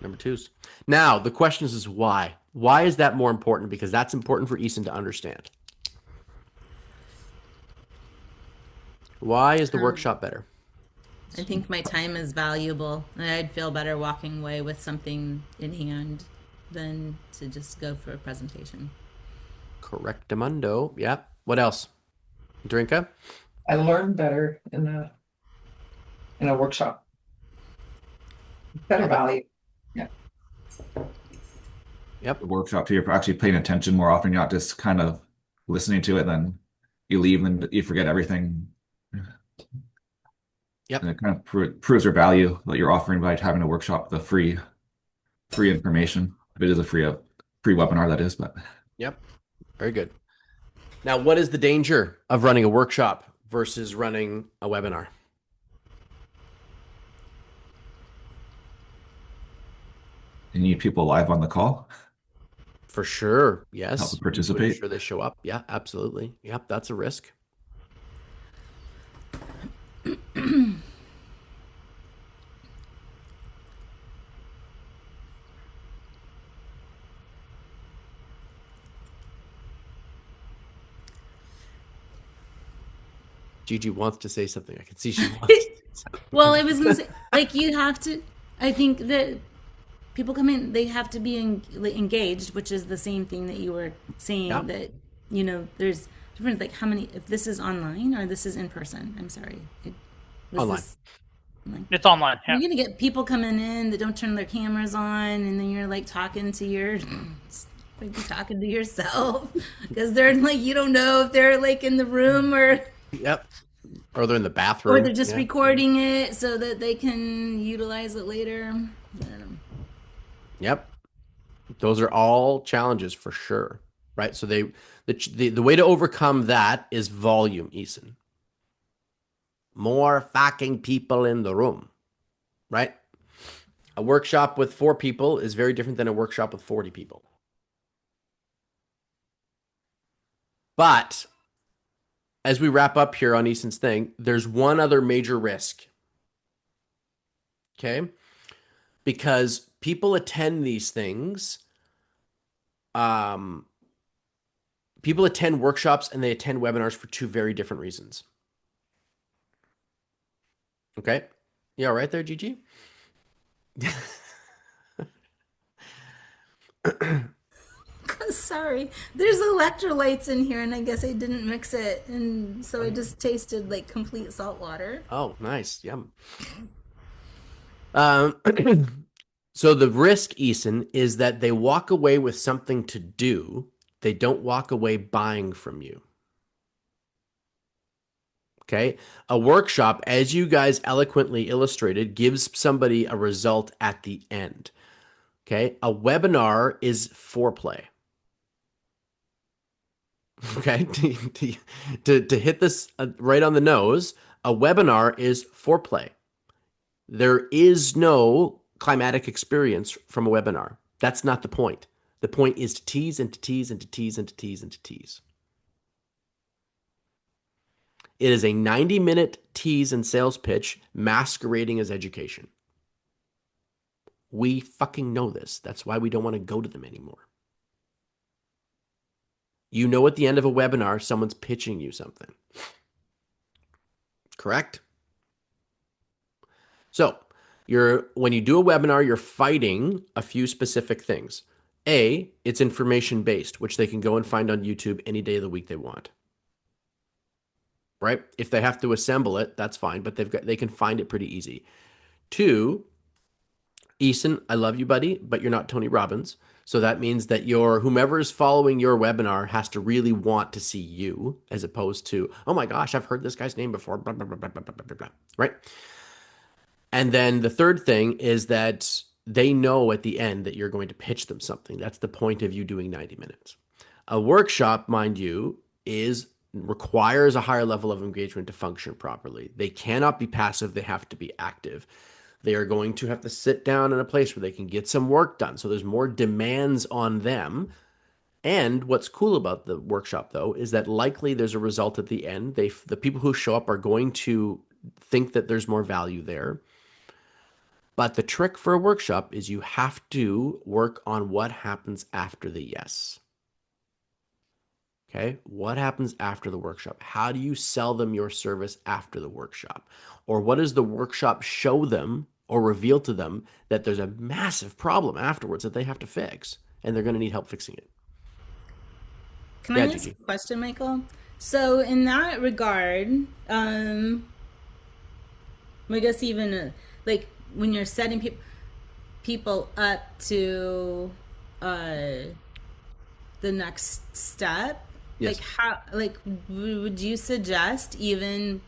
Number 2's. Now, the question is why? Why is that more important? Because that's important for Easton to understand. Why is the workshop better? I think my time is valuable, and I'd feel better walking away with something in hand than to just go for a presentation. Correctamundo. Yeah. What else? Drinka? I learn better in a workshop. Better value. Yeah. Yep. The workshop too, you're actually paying attention more often. You're not just kind of listening to it, then you leave and you forget everything. Yep. And it kind of proves your value that you're offering by having a workshop, the free information. If it is a free webinar, that is, but. Yep. Very good. Now, what is the danger of running a workshop versus running a webinar? You need people live on the call. For sure. Yes. Help them participate. Make sure they show up. Yeah, absolutely. Yep. That's a risk. Gigi wants to say something. I can see she wants to say something. Well, I was going to say, like, you have to, I think that people come in, they have to be engaged, which is the same thing that you were saying, Yeah. that, you know, there's different, like, how many, if this is online or this is in person. I'm sorry. Online. Online? It's online. Yeah. You're going to get people coming in that don't turn their cameras on, and then you're like talking to your, like you're talking to yourself, because they're like, you don't know if they're like in the room or. Yep. Or they're in the bathroom. Or they're just Yeah. recording it so that they can utilize it later. I don't know. Yep. Those are all challenges for sure. Right. So the way to overcome that is volume, Eason. More fucking people in the room. Right? A workshop with 4 people is very different than a workshop with 40 people. But as we wrap up here on Easton's thing, there's one other major risk. Okay? Because people attend these things. People attend workshops and they attend webinars for 2 very different reasons. Okay? You all right there, Gigi? Sorry. There's electrolytes in here, and I guess I didn't mix it. And so I just tasted like complete salt water. Oh, nice. Yum. So the risk, Eason, is that they walk away with something to do. They don't walk away buying from you. Okay? A workshop, as you guys eloquently illustrated, gives somebody a result at the end. Okay? A webinar is foreplay. Okay? To hit this right on the nose, a webinar is foreplay. There is no climatic experience from a webinar. That's not the point. The point is to tease and to tease and to tease and to tease and to tease. It is a 90-minute tease and sales pitch masquerading as education. We fucking know this. That's why we don't want to go to them anymore. You know, at the end of a webinar, someone's pitching you something. Correct? So when you do a webinar, you're fighting a few specific things. A, it's information based, which they can go and find on YouTube any day of the week they want. Right? If they have to assemble it, that's fine, but they can find it pretty easy. Two, Eason, I love you, buddy, but you're not Tony Robbins. So that means that whomever is following your webinar has to really want to see you, as opposed to, oh my gosh, I've heard this guy's name before, blah, blah, blah, blah, blah, blah, blah, blah, right? And then the third thing is that they know at the end that you're going to pitch them something. That's the point of you doing 90 minutes. A workshop, mind you, requires a higher level of engagement to function properly. They cannot be passive. They have to be active. They are going to have to sit down in a place where they can get some work done. So there's more demands on them. And what's cool about the workshop, though, is that likely there's a result at the end. The people who show up are going to think that there's more value there. But the trick for a workshop is you have to work on what happens after the yes. Okay, what happens after the workshop? How do you sell them your service after the workshop? Or what does the workshop show them or reveal to them that there's a massive problem afterwards that they have to fix and they're going to need help fixing it? Can I ask a question, Michael? So in that regard, I guess even like when you're setting people up to the next step, yes. Would you suggest even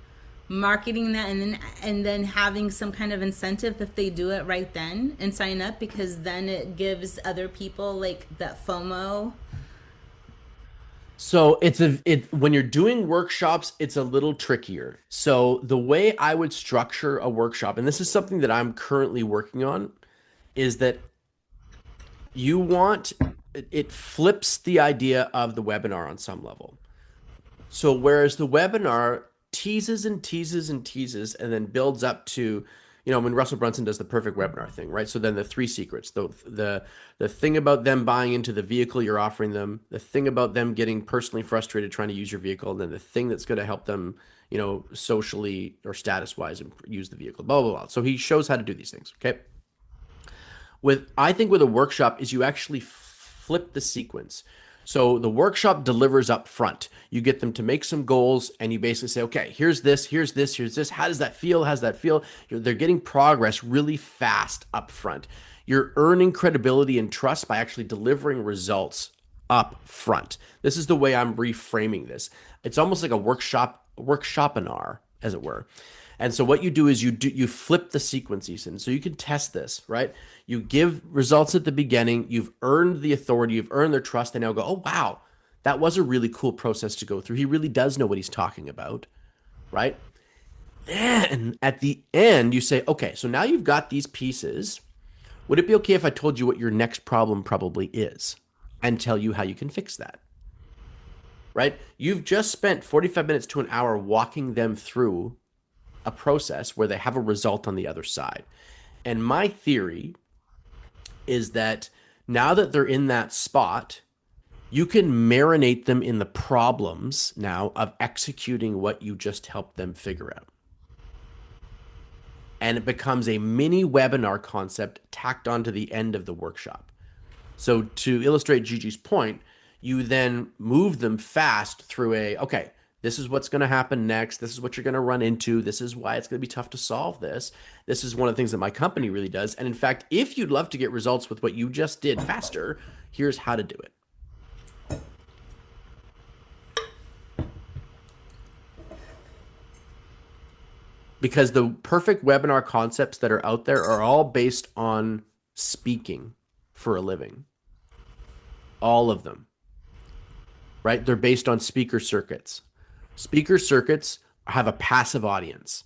marketing that and then having some kind of incentive if they do it right then and sign up, because then it gives other people like that FOMO? So when you're doing workshops, it's a little trickier. So the way I would structure a workshop, and this is something that I'm currently working on, is that it flips the idea of the webinar on some level. So whereas the webinar teases and teases and teases and then builds up to, when Russell Brunson does the perfect webinar thing, right? So then the 3 secrets, the thing about them buying into the vehicle you're offering them, the thing about them getting personally frustrated trying to use your vehicle, and then the thing that's going to help them, socially or status wise use the vehicle, blah, blah, blah. So he shows how to do these things. Okay. I think with a workshop is you actually flip the sequence. So the workshop delivers up front. You get them to make some goals and you basically say, okay, here's this, here's this, here's this. How does that feel? How's that feel? They're getting progress really fast up front. You're earning credibility and trust by actually delivering results up front. This is the way I'm reframing this. It's almost like a workshopinar, as it were. And so what you do is you flip the sequence, Eason. So you can test this, right? You give results at the beginning. You've earned the authority. You've earned their trust. They now go, oh, wow, that was a really cool process to go through. He really does know what he's talking about, right? Then at the end, you say, okay, so now you've got these pieces. Would it be okay if I told you what your next problem probably is and tell you how you can fix that? Right? You've just spent 45 minutes to an hour walking them through a process where they have a result on the other side. And my theory is that now that they're in that spot, you can marinate them in the problems now of executing what you just helped them figure out. And it becomes a mini webinar concept tacked onto the end of the workshop. So to illustrate Gigi's point, you then move them fast through okay, this is what's going to happen next. This is what you're going to run into. This is why it's going to be tough to solve this. This is one of the things that my company really does. And in fact, if you'd love to get results with what you just did faster, here's how to do it. Because the perfect webinar concepts that are out there are all based on speaking for a living. All of them, right? They're based on speaker circuits. Speaker circuits have a passive audience.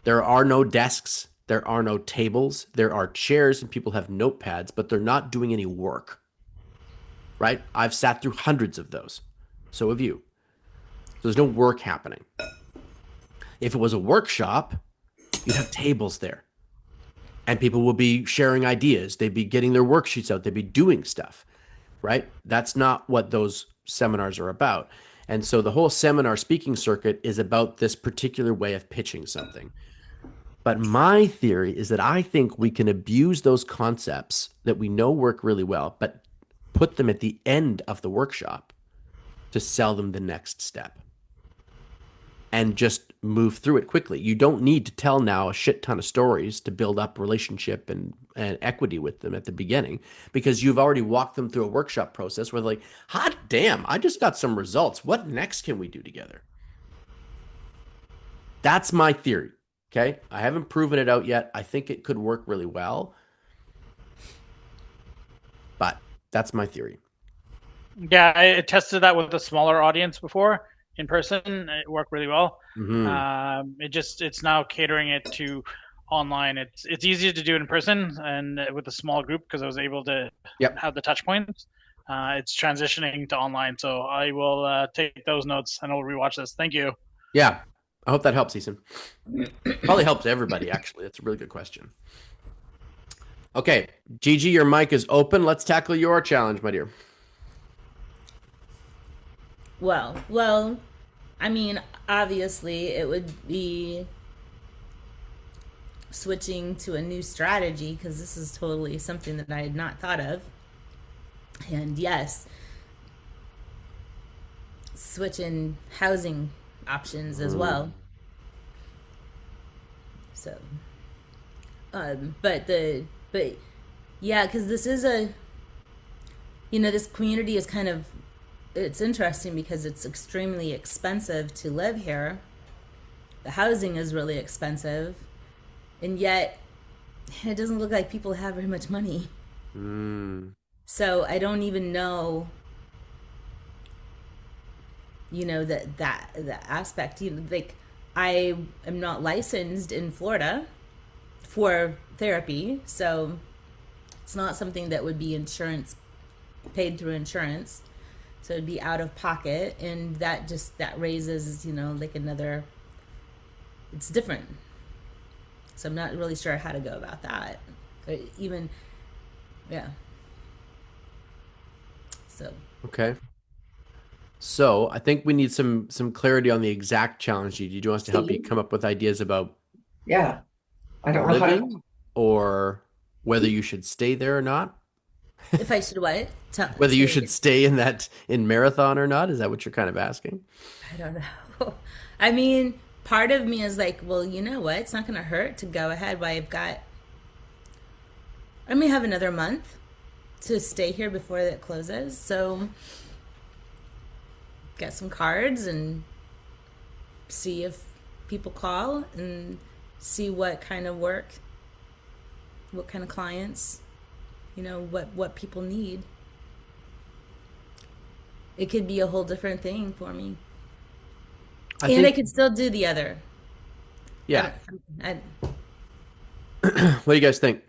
There are no desks. There are no tables. There are chairs and people have notepads, but they're not doing any work, right? I've sat through hundreds of those. So have you. So there's no work happening. If it was a workshop, you'd have tables there and people will be sharing ideas. They'd be getting their worksheets out. They'd be doing stuff, right? That's not what those seminars are about. And so the whole seminar speaking circuit is about this particular way of pitching something. But my theory is that I think we can abuse those concepts that we know work really well, but put them at the end of the workshop to sell them the next step and just move through it quickly. You don't need to tell now a shit ton of stories to build up relationship and equity with them at the beginning, because you've already walked them through a workshop process where they're like, hot damn, I just got some results. What next can we do together? That's my theory. Okay. I haven't proven it out yet. I think it could work really well, but that's my theory. Yeah, I tested that with a smaller audience before in person. It worked really well. It's now catering it to online. It's easier to do it in person and with a small group because I was able to have the touch points. It's transitioning to online, so I will take those notes and I'll rewatch this. Thank you. Yeah, I hope that helps, Ethan. Probably helps everybody, actually. That's a really good question. Okay, Gigi, your mic is open. Let's tackle your challenge, my dear. Well, I mean, obviously it would be switching to a new strategy because this is totally something that I had not thought of. And yes, switching housing options as well. So, but yeah, because this is this community is kind of, it's interesting because it's extremely expensive to live here. The housing is really expensive, and yet it doesn't look like people have very much money. So I don't even know, that aspect. Like, I am not licensed in Florida for therapy, so it's not something that would be paid through insurance. So it'd be out of pocket, and that raises, like another, it's different. So I'm not really sure how to go about that. So. Okay. So I think we need some clarity on the exact challenge. Do you want us to help you come up with ideas about I don't know living or whether you should stay there or not? If I should what? Whether you should stay in Marathon or not? Is that what you're kind of asking? I don't know. I mean, part of me is like, well, you know what? It's not going to hurt to go ahead while I may have another month to stay here before it closes. So get some cards and see if people call and see what kind of work, what kind of clients, what people need. It could be a whole different thing for me. I could still do the other. Yeah. What do you guys think?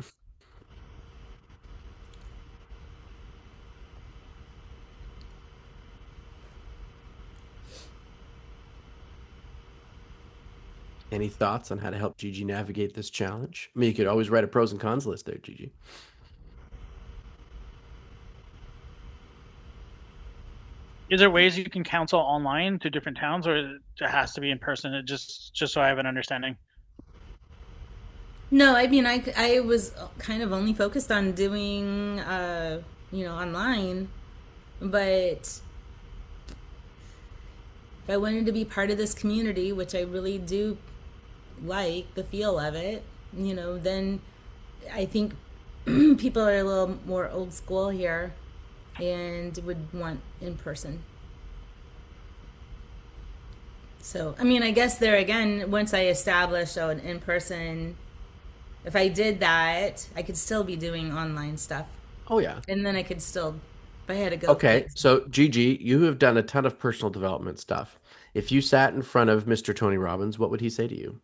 Any thoughts on how to help Gigi navigate this challenge? I mean, you could always write a pros and cons list there, Gigi. Is there ways you can counsel online to different towns, or it has to be in person? It just so I have an understanding. No, I mean, I was kind of only focused on doing, online, but if I wanted to be part of this community, which I really do like the feel of it, then I think people are a little more old school here and would want in person. So, I mean, I guess there again, once I establish an in person, if I did that, I could still be doing online stuff. Oh, yeah. And then I could still, if I had to go. Okay, so Gigi, you have done a ton of personal development stuff. If you sat in front of Mr. Tony Robbins, what would he say to you?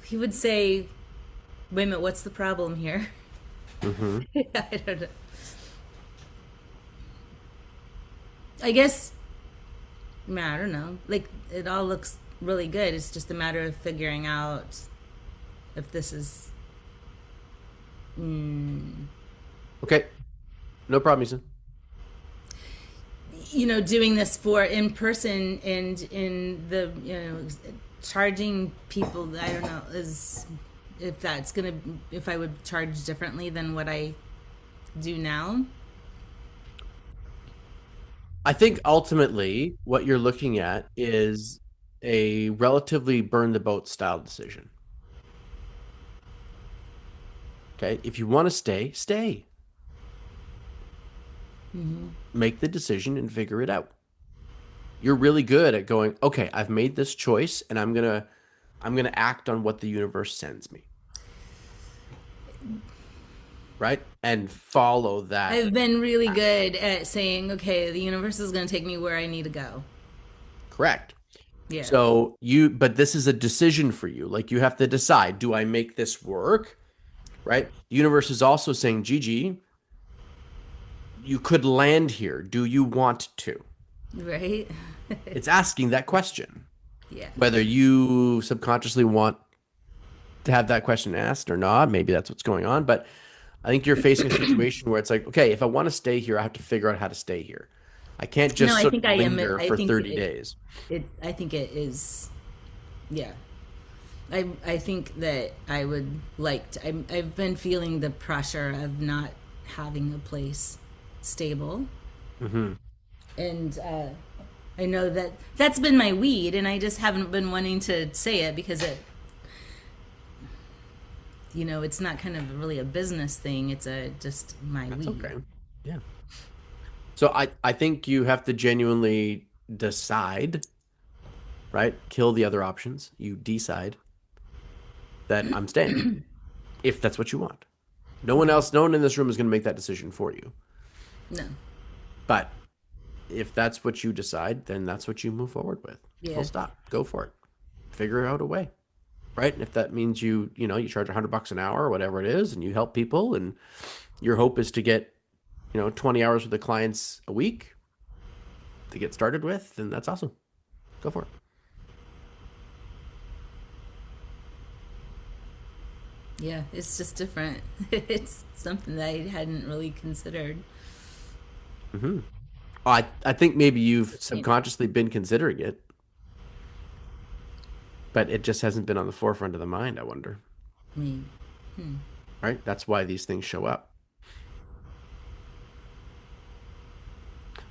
He would say, wait a minute, what's the problem here? Mm-hmm. I don't know. I guess, I don't know. Like, it all looks really good. It's just a matter of figuring out if this is... Okay. No problem, Ethan. doing this for in person and in the, charging people, I don't know, is if I would charge differently than what I do now. I think ultimately what you're looking at is a relatively burn the boat style decision. Okay. If you want to stay, stay. Make the decision and figure it out. You're really good at going, okay, I've made this choice and I'm gonna act on what the universe sends me. Right? And follow that. I've been really good at saying, okay, the universe is going to take me where I need to go. Correct. Yeah. So but this is a decision for you. Like you have to decide, do I make this work? Right? The universe is also saying, Gigi, you could land here. Do you want to? Right? It's asking that question. Yeah. Whether you subconsciously want to have that question asked or not, maybe that's what's going on. But I think you're facing a situation where it's like, okay, if I want to stay here, I have to figure out how to stay here. I can't just I sort think of I am. linger I for think 30 days. I think it is. Yeah. I think that I would like to. I've been feeling the pressure of not having a place stable. Mm-hmm. And I know that that's been my weed, and I just haven't been wanting to say it because it's not kind of really a business thing. It's just my That's weed. okay. Yeah. So I think you have to genuinely decide, right? Kill the other options. You decide that I'm staying if that's what you want. No one in this room is going to make that decision for you. No. But if that's what you decide, then that's what you move forward with. Yeah. Full stop. Go for it. Figure out a way. Right? And if that means you charge $100 an hour or whatever it is, and you help people, and your hope is to get, 20 hours with the clients a week to get started with, then that's awesome. Go for it. Yeah, it's just different. It's something that I hadn't really considered. Mm-hmm. I think maybe you've subconsciously been considering it, but it just hasn't been on the forefront of the mind, I wonder. Maybe. Right? That's why these things show up.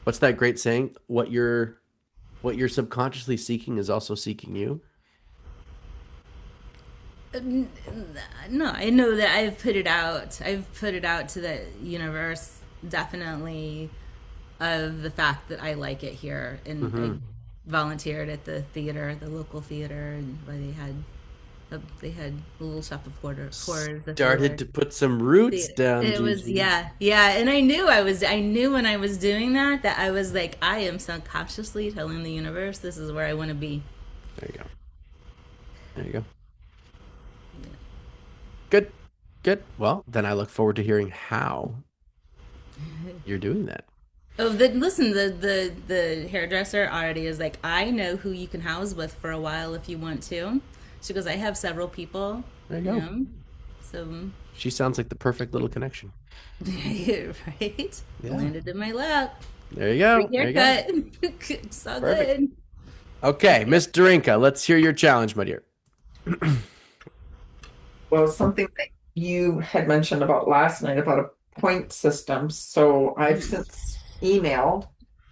What's that great saying? What you're subconsciously seeking is also seeking you. No, I know that I've put it out. I've put it out to the universe, definitely, of the fact that I like it here. And I volunteered at the theater, the local theater, and where they had a little shop of porters. Started to put some roots down. It was Gigi. yeah, and I knew when I was doing that I was like, I am subconsciously telling the universe this is where I want to be. There you go. Good. Well, then I look forward to hearing how you're doing that. Oh, the hairdresser already is like, I know who you can house with for a while if you want to. She goes, I have several people. There you go. So She sounds like the perfect little connection. right? Yeah. Landed in my lap. There you go. Free haircut. It's all Perfect. good. Okay, Miss Darinka, let's hear your challenge, my dear. Well, something that you had mentioned about last night about a point system. So I've since emailed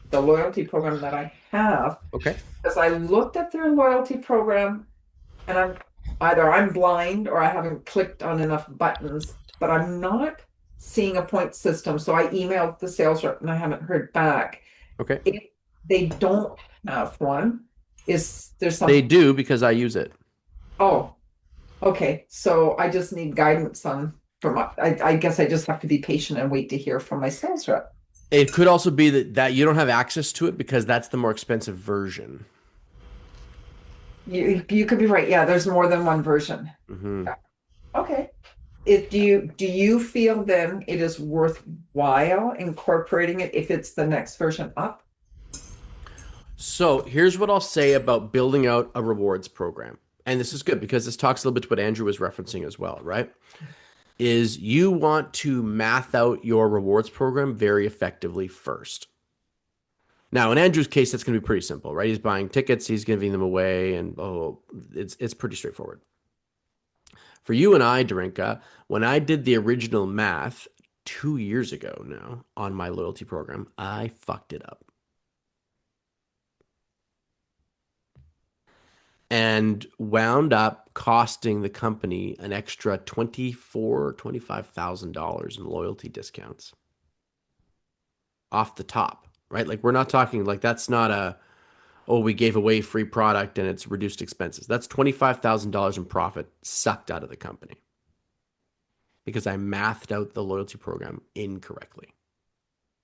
the loyalty program that I have, Okay. because I looked at their loyalty program and I'm blind or I haven't clicked on enough buttons, but I'm not seeing a point system. So I emailed the sales rep and I haven't heard back. Okay. If they don't have one, is there They something? do because I use it. Oh, okay. So I just need guidance I guess I just have to be patient and wait to hear from my sales rep. It could also be that you don't have access to it because that's the more expensive version. You could be right. Yeah, there's more than one version. Mm-hmm. Yeah. Okay. Do you feel then it is worthwhile incorporating it if it's the next version up? So here's what I'll say about building out a rewards program. And this is good because this talks a little bit to what Andrew was referencing as well, right? Is you want to math out your rewards program very effectively first. Now, in Andrew's case, that's going to be pretty simple, right? He's buying tickets, he's giving them away, and it's pretty straightforward. For you and I, Darinka, when I did the original math 2 years ago now on my loyalty program, I fucked it up. And wound up costing the company an extra $25,000 in loyalty discounts off the top, right? Like we're not talking like that's not a, oh, we gave away free product and it's reduced expenses. That's $25,000 in profit sucked out of the company because I mathed out the loyalty program incorrectly.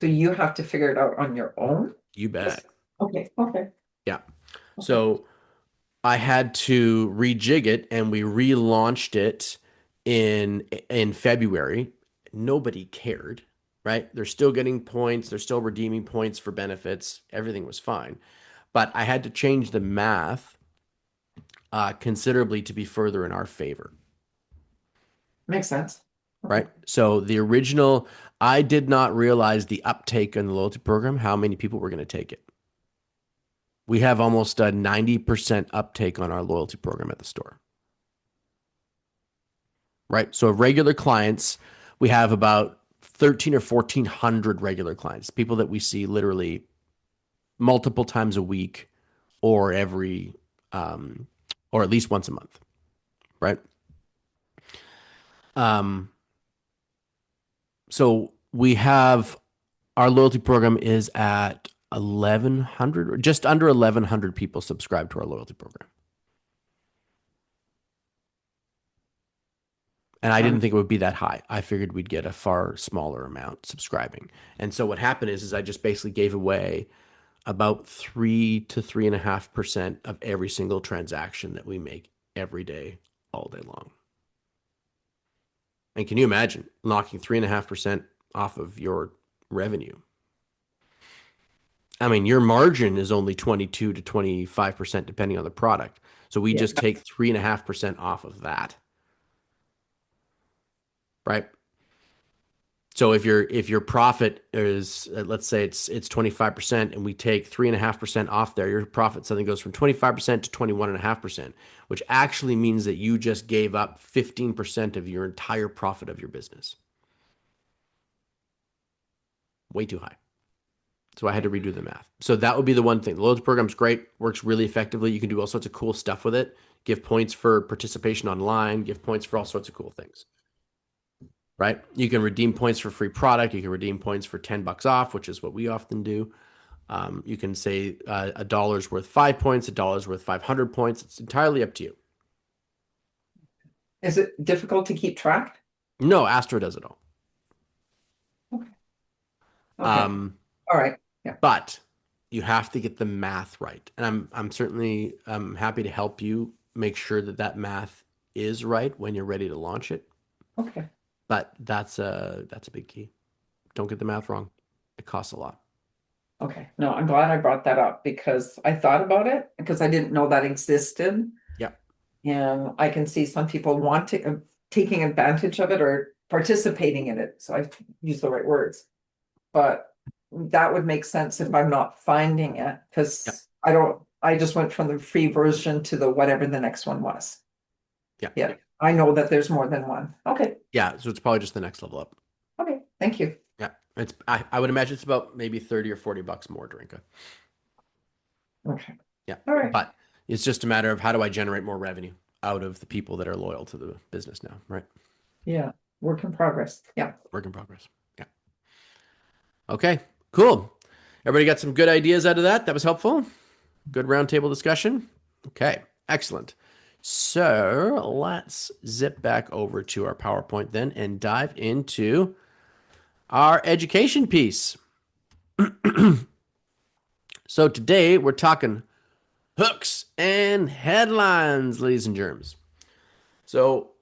So you have to figure it out on your own? You bet. Okay, okay. Yeah. So I had to rejig it and we relaunched it in February. Nobody cared, right? They're still getting points, they're still redeeming points for benefits. Everything was fine. But I had to change the math considerably to be further in our favor. Makes sense. Right. So the original, I did not realize the uptake in the loyalty program, how many people were going to take it. We have almost a 90% uptake on our loyalty program at the store. Right. So regular clients, we have about 13 or 1400 regular clients, people that we see literally multiple times a week or every, or at least once a month. Right. So we have our loyalty program is at 1100 or just under 1100 people subscribe to our loyalty program. And I didn't think it would be that high. I figured we'd get a far smaller amount subscribing. And so what happened is I just basically gave away about 3 to 3.5% of every single transaction that we make every day, all day long. And can you imagine knocking 3.5% off of your revenue? I mean, your margin is only 22 to 25% depending on the product. So we just take 3.5% off of that. Right? So if your profit is let's say it's 25% and we take 3.5% off there, your profit suddenly goes from 25% to 21.5%, which actually means that you just gave up 15% of your entire profit of your business. Way too high. So I had to redo the math. So that would be the one thing. The loyalty program's great, works really effectively. You can do all sorts of cool stuff with it. Give points for participation online, give points for all sorts of cool things. Right? You can redeem points for free product. You can redeem points for $10 off, which is what we often do. You can say a dollar's worth 5 points, a dollar's worth 500 points. It's entirely up to you. Is it difficult to keep track? No, Astro does it all. Okay. All right. Yeah. But you have to get the math right. And I'm certainly happy to help you make sure that that math is right when you're ready to launch it. Okay. But that's a big key. Don't get the math wrong. It costs a lot. Okay. No, I'm glad I brought that up because I thought about it because I didn't know that existed. Yeah. And I can see some people taking advantage of it or participating in it. So I use the right words. But that would make sense if I'm not finding it because I just went from the free version to the whatever the next one was. Yeah. Yeah. I know that there's more than one. Okay. Yeah. So it's probably just the next level up. Okay. Thank you. Yeah. I would imagine it's about maybe 30 or $40 more, Darinka. Okay. Yeah. All right. But it's just a matter of how do I generate more revenue out of the people that are loyal to the business now, right? Yeah. Work in progress. Yeah. Work in progress. Yeah. Okay. Cool. Everybody got some good ideas out of that? That was helpful. Good roundtable discussion. Okay. Excellent. So let's zip back over to our PowerPoint then and dive into our education piece. So today we're talking hooks and headlines, ladies and germs. So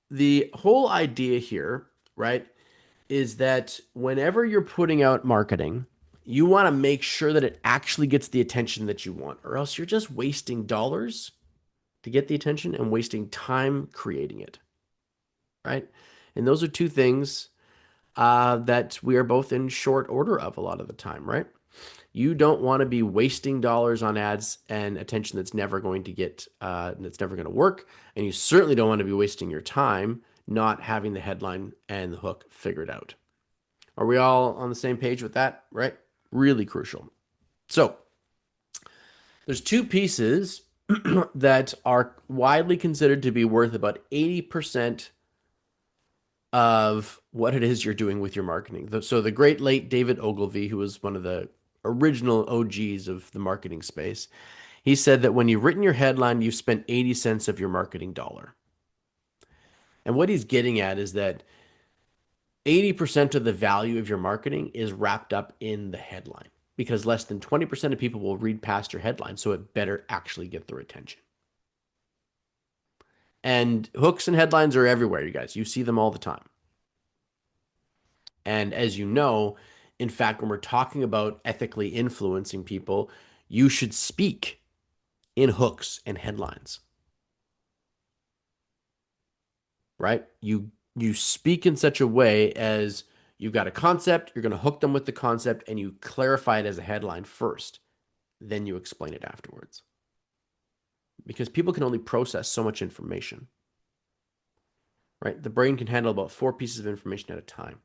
the whole idea here, right, is that whenever you're putting out marketing, you want to make sure that it actually gets the attention that you want, or else you're just wasting dollars to get the attention and wasting time creating it, right? And those are two things that we are both in short order of a lot of the time, right? You don't want to be wasting dollars on ads and attention that's never going to work. And you certainly don't want to be wasting your time not having the headline and the hook figured out. Are we all on the same page with that? Right? Really crucial. So there's two pieces that are widely considered to be worth about 80% of what it is you're doing with your marketing. So the great late David Ogilvy, who was one of the original OGs of the marketing space, he said that when you've written your headline, you've spent 80 cents of your marketing dollar. And what he's getting at is that 80% of the value of your marketing is wrapped up in the headline because less than 20% of people will read past your headline. So it better actually get their attention. And hooks and headlines are everywhere, you guys. You see them all the time. And as you know, in fact, when we're talking about ethically influencing people, you should speak in hooks and headlines. Right? You speak in such a way as you've got a concept, you're going to hook them with the concept, and you clarify it as a headline first. Then you explain it afterwards. Because people can only process so much information. Right? The brain can handle about 4 pieces of information at a time.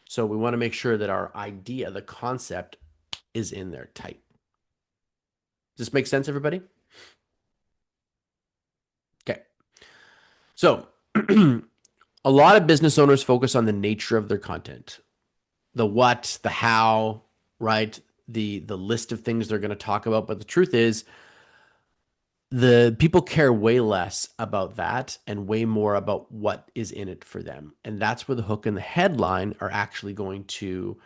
So we want to make sure that our idea, the concept, is in there tight. Does this make sense, everybody? Okay. So a lot of business owners focus on the nature of their content, the what, the how, right? The list of things they're going to talk about. But the truth is, the people care way less about that and way more about what is in it for them. And that's where the hook and the headline are actually going to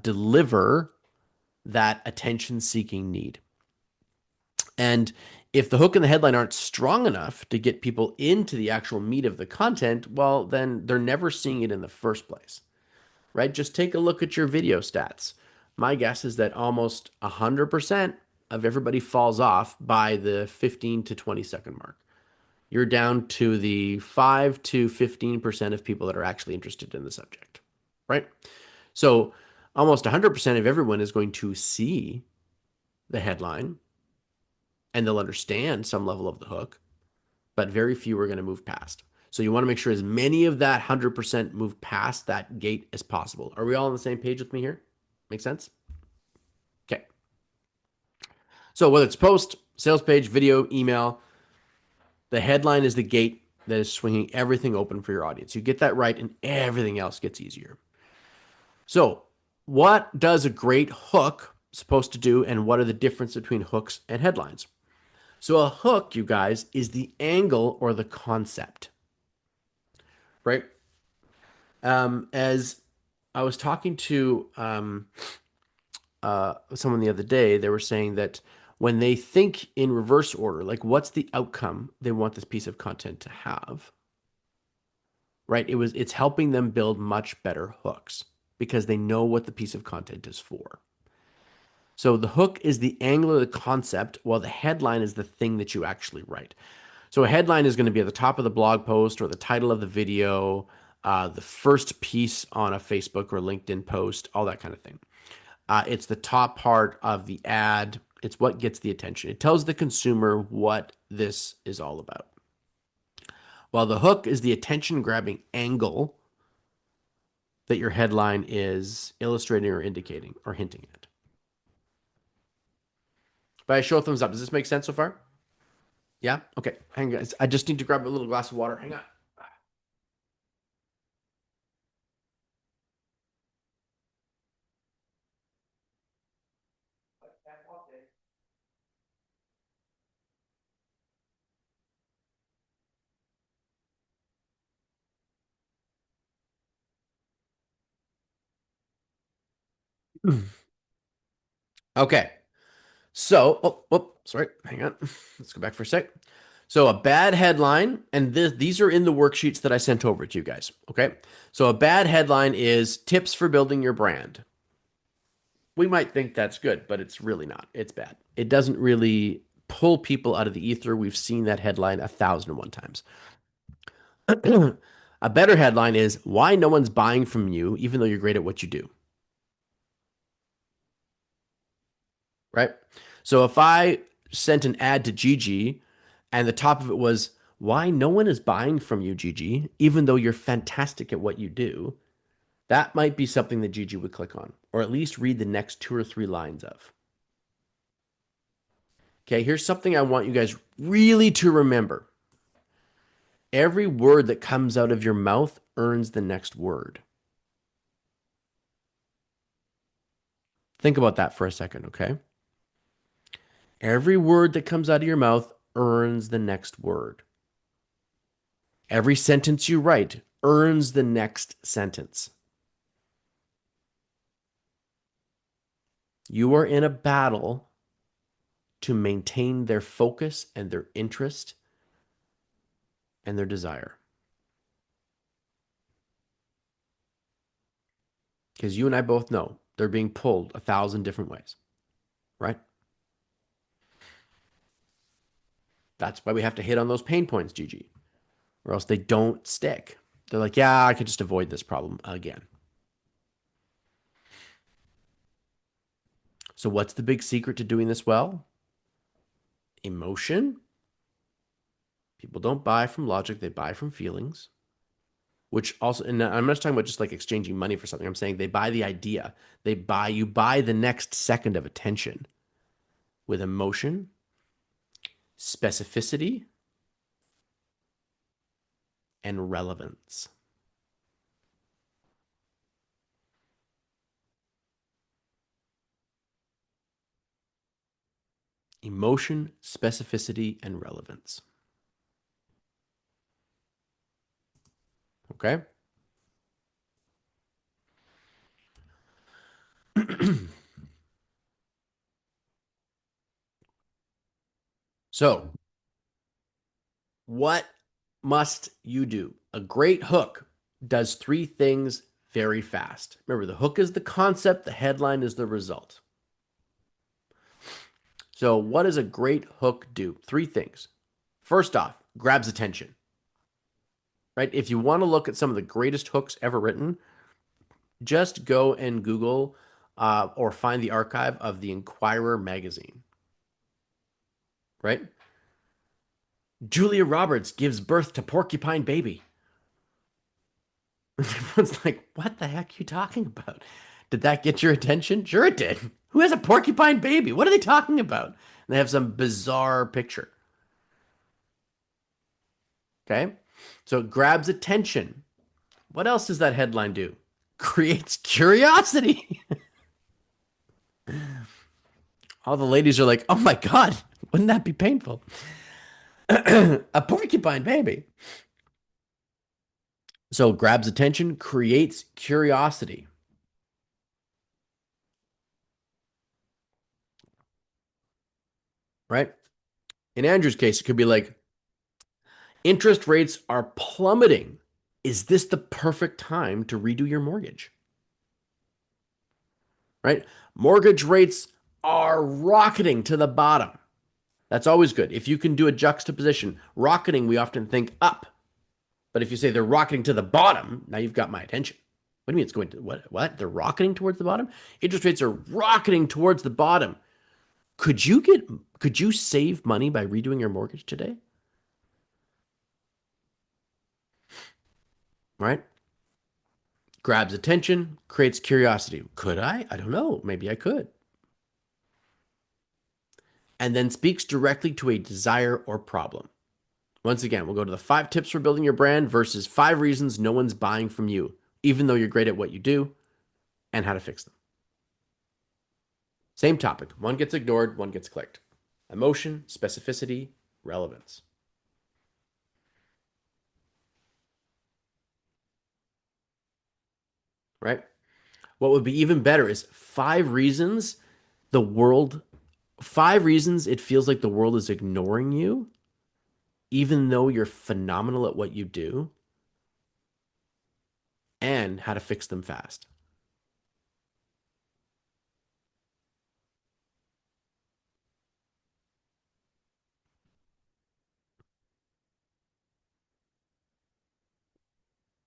deliver that attention-seeking need. And if the hook and the headline aren't strong enough to get people into the actual meat of the content, well, then they're never seeing it in the first place, right? Just take a look at your video stats. My guess is that almost 100% of everybody falls off by the 15 to 20 second mark. You're down to the 5 to 15% of people that are actually interested in the subject, right? So almost 100% of everyone is going to see the headline and they'll understand some level of the hook, but very few are going to move past. So you want to make sure as many of that 100% move past that gate as possible. Are we all on the same page with me here? Make sense? Okay. So whether it's post, sales page, video, email, the headline is the gate that is swinging everything open for your audience. You get that right and everything else gets easier. So what does a great hook supposed to do, and what are the difference between hooks and headlines? So a hook, you guys, is the angle or the concept, right? As I was talking to someone the other day, they were saying that when they think in reverse order, like what's the outcome they want this piece of content to have, right? It's helping them build much better hooks because they know what the piece of content is for. So the hook is the angle of the concept, while the headline is the thing that you actually write. So a headline is going to be at the top of the blog post or the title of the video, the first piece on a Facebook or LinkedIn post, all that kind of thing. It's the top part of the ad. It's what gets the attention. It tells the consumer what this is all about. While the hook is the attention-grabbing angle that your headline is illustrating or indicating or hinting at. By a show of thumbs up, does this make sense so far? Yeah? Okay. Hang on, guys. I just need to grab a little glass of water. Hang on. Okay. So, sorry. Hang on. Let's go back for a sec. So a bad headline, and these are in the worksheets that I sent over to you guys. Okay. So a bad headline is tips for building your brand. We might think that's good, but it's really not. It's bad. It doesn't really pull people out of the ether. We've seen that headline 1,001 times. A better headline is why no one's buying from you, even though you're great at what you do. right? So if I sent an ad to Gigi and the top of it was, why no one is buying from you, Gigi, even though you're fantastic at what you do, that might be something that Gigi would click on, or at least read the next 2 or 3 lines of. Okay, here's something I want you guys really to remember. Every word that comes out of your mouth earns the next word. Think about that for a second, okay? Every word that comes out of your mouth earns the next word. Every sentence you write earns the next sentence. You are in a battle to maintain their focus and their interest and their desire. Because you and I both know they're being pulled 1,000 different ways, right? That's why we have to hit on those pain points, Gigi, or else they don't stick. They're like, yeah, I could just avoid this problem again. So what's the big secret to doing this well? Emotion. People don't buy from logic, they buy from feelings. Which also, and I'm not talking about just like exchanging money for something. I'm saying they buy the idea. You buy the next second of attention with emotion, specificity, and relevance. Emotion, specificity, and relevance. Okay? So, what must you do? A great hook does 3 things very fast. Remember, the hook is the concept, the headline is the result. So, what does a great hook do? 3 things. First off, grabs attention. Right? If you want to look at some of the greatest hooks ever written, just go and Google or find the archive of the Inquirer magazine. Right? Julia Roberts gives birth to porcupine baby. Everyone's like, what the heck are you talking about? Did that get your attention? Sure it did. Who has a porcupine baby? What are they talking about? And they have some bizarre picture. Okay? So it grabs attention. What else does that headline do? Creates curiosity. All the ladies are like, oh my God, wouldn't that be painful? A porcupine baby. So grabs attention, creates curiosity. Right? In Andrew's case, it could be like, interest rates are plummeting. Is this the perfect time to redo your mortgage? Right? Mortgage rates are rocketing to the bottom. That's always good. If you can do a juxtaposition, rocketing, we often think up. But if you say they're rocketing to the bottom, now you've got my attention. What do you mean it's going to what? What? They're rocketing towards the bottom? Interest rates are rocketing towards the bottom. Could you save money by redoing your mortgage today? Right? Grabs attention, creates curiosity. Could I? I don't know. Maybe I could. And then speaks directly to a desire or problem. Once again, we'll go to the 5 tips for building your brand versus 5 reasons no one's buying from you, even though you're great at what you do, and how to fix them. Same topic. One gets ignored, one gets clicked. Emotion, specificity, relevance. Right? What would be even better is 5 reasons it feels like the world is ignoring you, even though you're phenomenal at what you do, and how to fix them fast.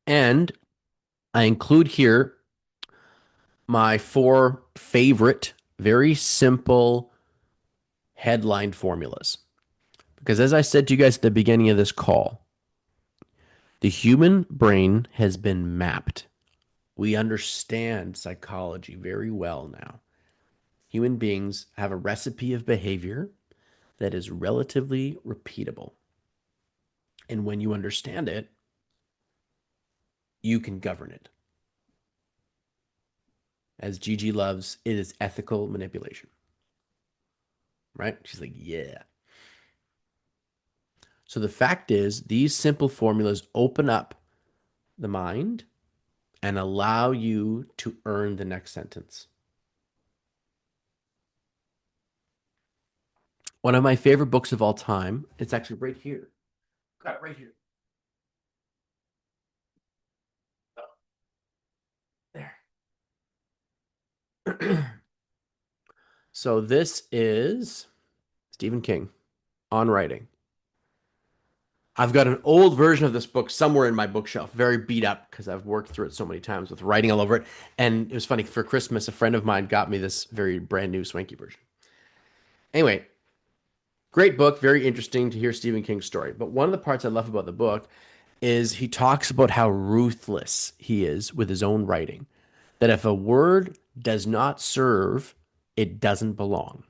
And I include here my 4 favorite, very simple headline formulas. Because as I said to you guys at the beginning of this call, the human brain has been mapped. We understand psychology very well now. Human beings have a recipe of behavior that is relatively repeatable. And when you understand it, you can govern it. As Gigi loves, it is ethical manipulation. Right? She's like, yeah. So the fact is, these simple formulas open up the mind and allow you to earn the next sentence. One of my favorite books of all time, it's actually right here. Got it right here. Oh, there. So this is Stephen King on writing. I've got an old version of this book somewhere in my bookshelf, very beat up because I've worked through it so many times with writing all over it. And it was funny, for Christmas, a friend of mine got me this very brand new swanky version. Anyway, great book, very interesting to hear Stephen King's story. But one of the parts I love about the book is he talks about how ruthless he is with his own writing. That if a word does not serve, it doesn't belong.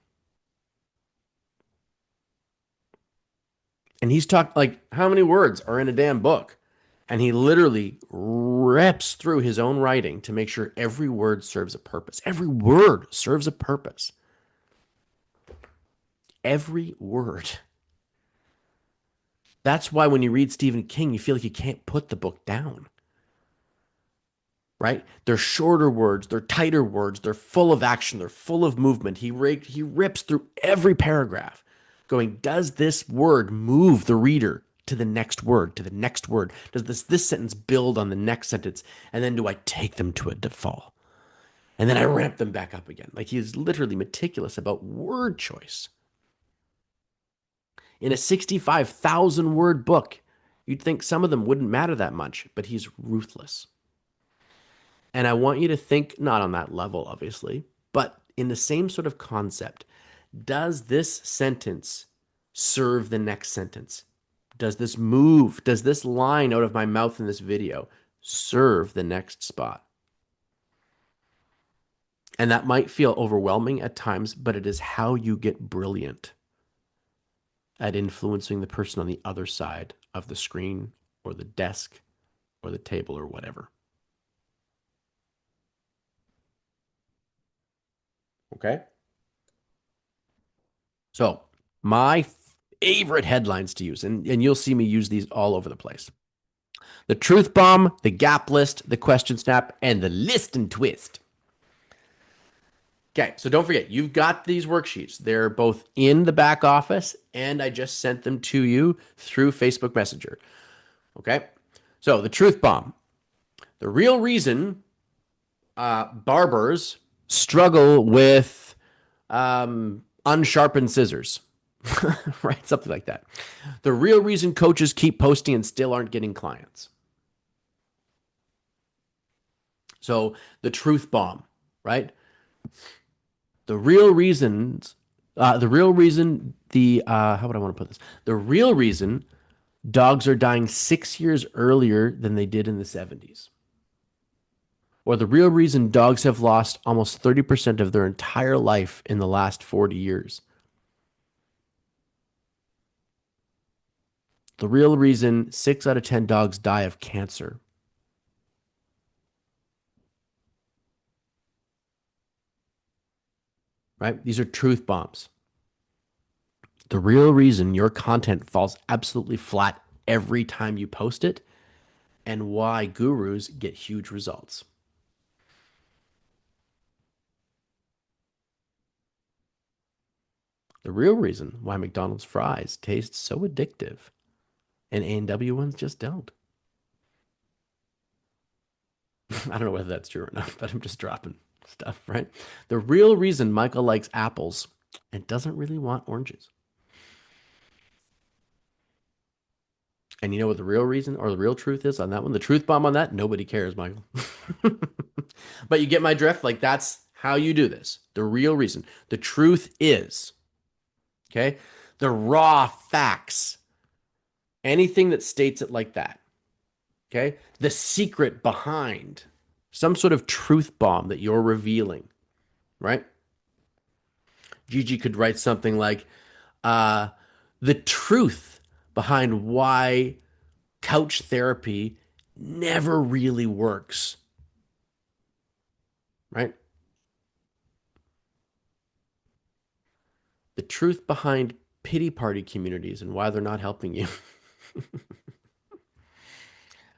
And he's talked like, how many words are in a damn book? And he literally rips through his own writing to make sure every word serves a purpose. Every word serves a purpose. Every word. That's why when you read Stephen King, you feel like you can't put the book down. Right? They're shorter words, they're tighter words, they're full of action, they're full of movement. He rips through every paragraph, going, does this word move the reader to the next word, to the next word? Does this sentence build on the next sentence? And then do I take them to a default? And then I ramp them back up again. Like, he's literally meticulous about word choice. In a 65,000 word book, you'd think some of them wouldn't matter that much, but he's ruthless. And I want you to think not on that level, obviously, but in the same sort of concept. Does this sentence serve the next sentence? Does this move? Does this line out of my mouth in this video serve the next spot? And that might feel overwhelming at times, but it is how you get brilliant at influencing the person on the other side of the screen or the desk or the table or whatever. Okay? So, my favorite headlines to use, and you'll see me use these all over the place. The truth bomb, the gap list, the question snap, and the list and twist. Okay, so don't forget, you've got these worksheets. They're both in the back office, and I just sent them to you through Facebook Messenger. Okay, so the truth bomb. The real reason barbers struggle with unsharpened scissors, right? Something like that. The real reason coaches keep posting and still aren't getting clients. So the truth bomb, right? The real reasons, how would I want to put this? The real reason dogs are dying 6 years earlier than they did in the 70s. Or the real reason dogs have lost almost 30% of their entire life in the last 40 years. The real reason 6 out of 10 dogs die of cancer. Right? These are truth bombs. The real reason your content falls absolutely flat every time you post it, and why gurus get huge results. The real reason why McDonald's fries taste so addictive and A&W ones just don't. I don't know whether that's true or not, but I'm just dropping stuff, right? The real reason Michael likes apples and doesn't really want oranges. And you know what the real reason or the real truth is on that one? The truth bomb on that? Nobody cares, Michael. But you get my drift? Like, that's how you do this. The real reason. The truth is Okay. The raw facts. Anything that states it like that. Okay. The secret behind some sort of truth bomb that you're revealing, right? Gigi could write something like, uh, the truth behind why couch therapy never really works, right? The truth behind pity party communities and why they're not helping you.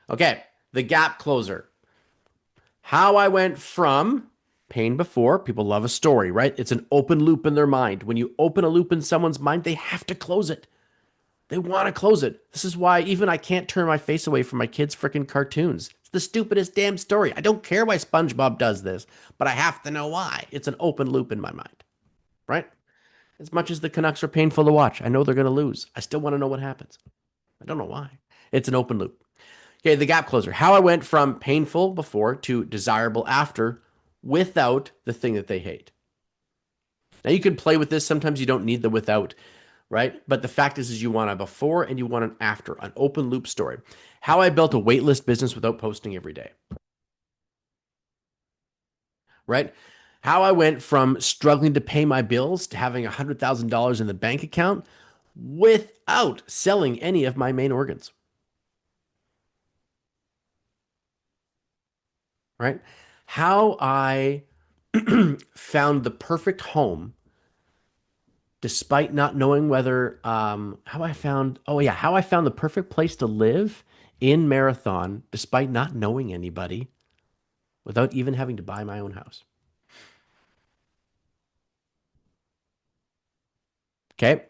Okay, the gap closer. How I went from pain before, people love a story, right? It's an open loop in their mind. When you open a loop in someone's mind, they have to close it. They want to close it. This is why even I can't turn my face away from my kids' freaking cartoons. It's the stupidest damn story. I don't care why SpongeBob does this, but I have to know why. It's an open loop in my mind, right? As much as the Canucks are painful to watch, I know they're going to lose. I still want to know what happens. I don't know why. It's an open loop. Okay, the gap closer. How I went from painful before to desirable after without the thing that they hate. Now you can play with this. Sometimes you don't need the without, right? But the fact is you want a before and you want an after, an open loop story. How I built a waitlist business without posting every day, right? How I went from struggling to pay my bills to having $100,000 in the bank account without selling any of my main organs, right? How I found the perfect home despite not knowing whether how I found how I found the perfect place to live in Marathon despite not knowing anybody without even having to buy my own house. Okay.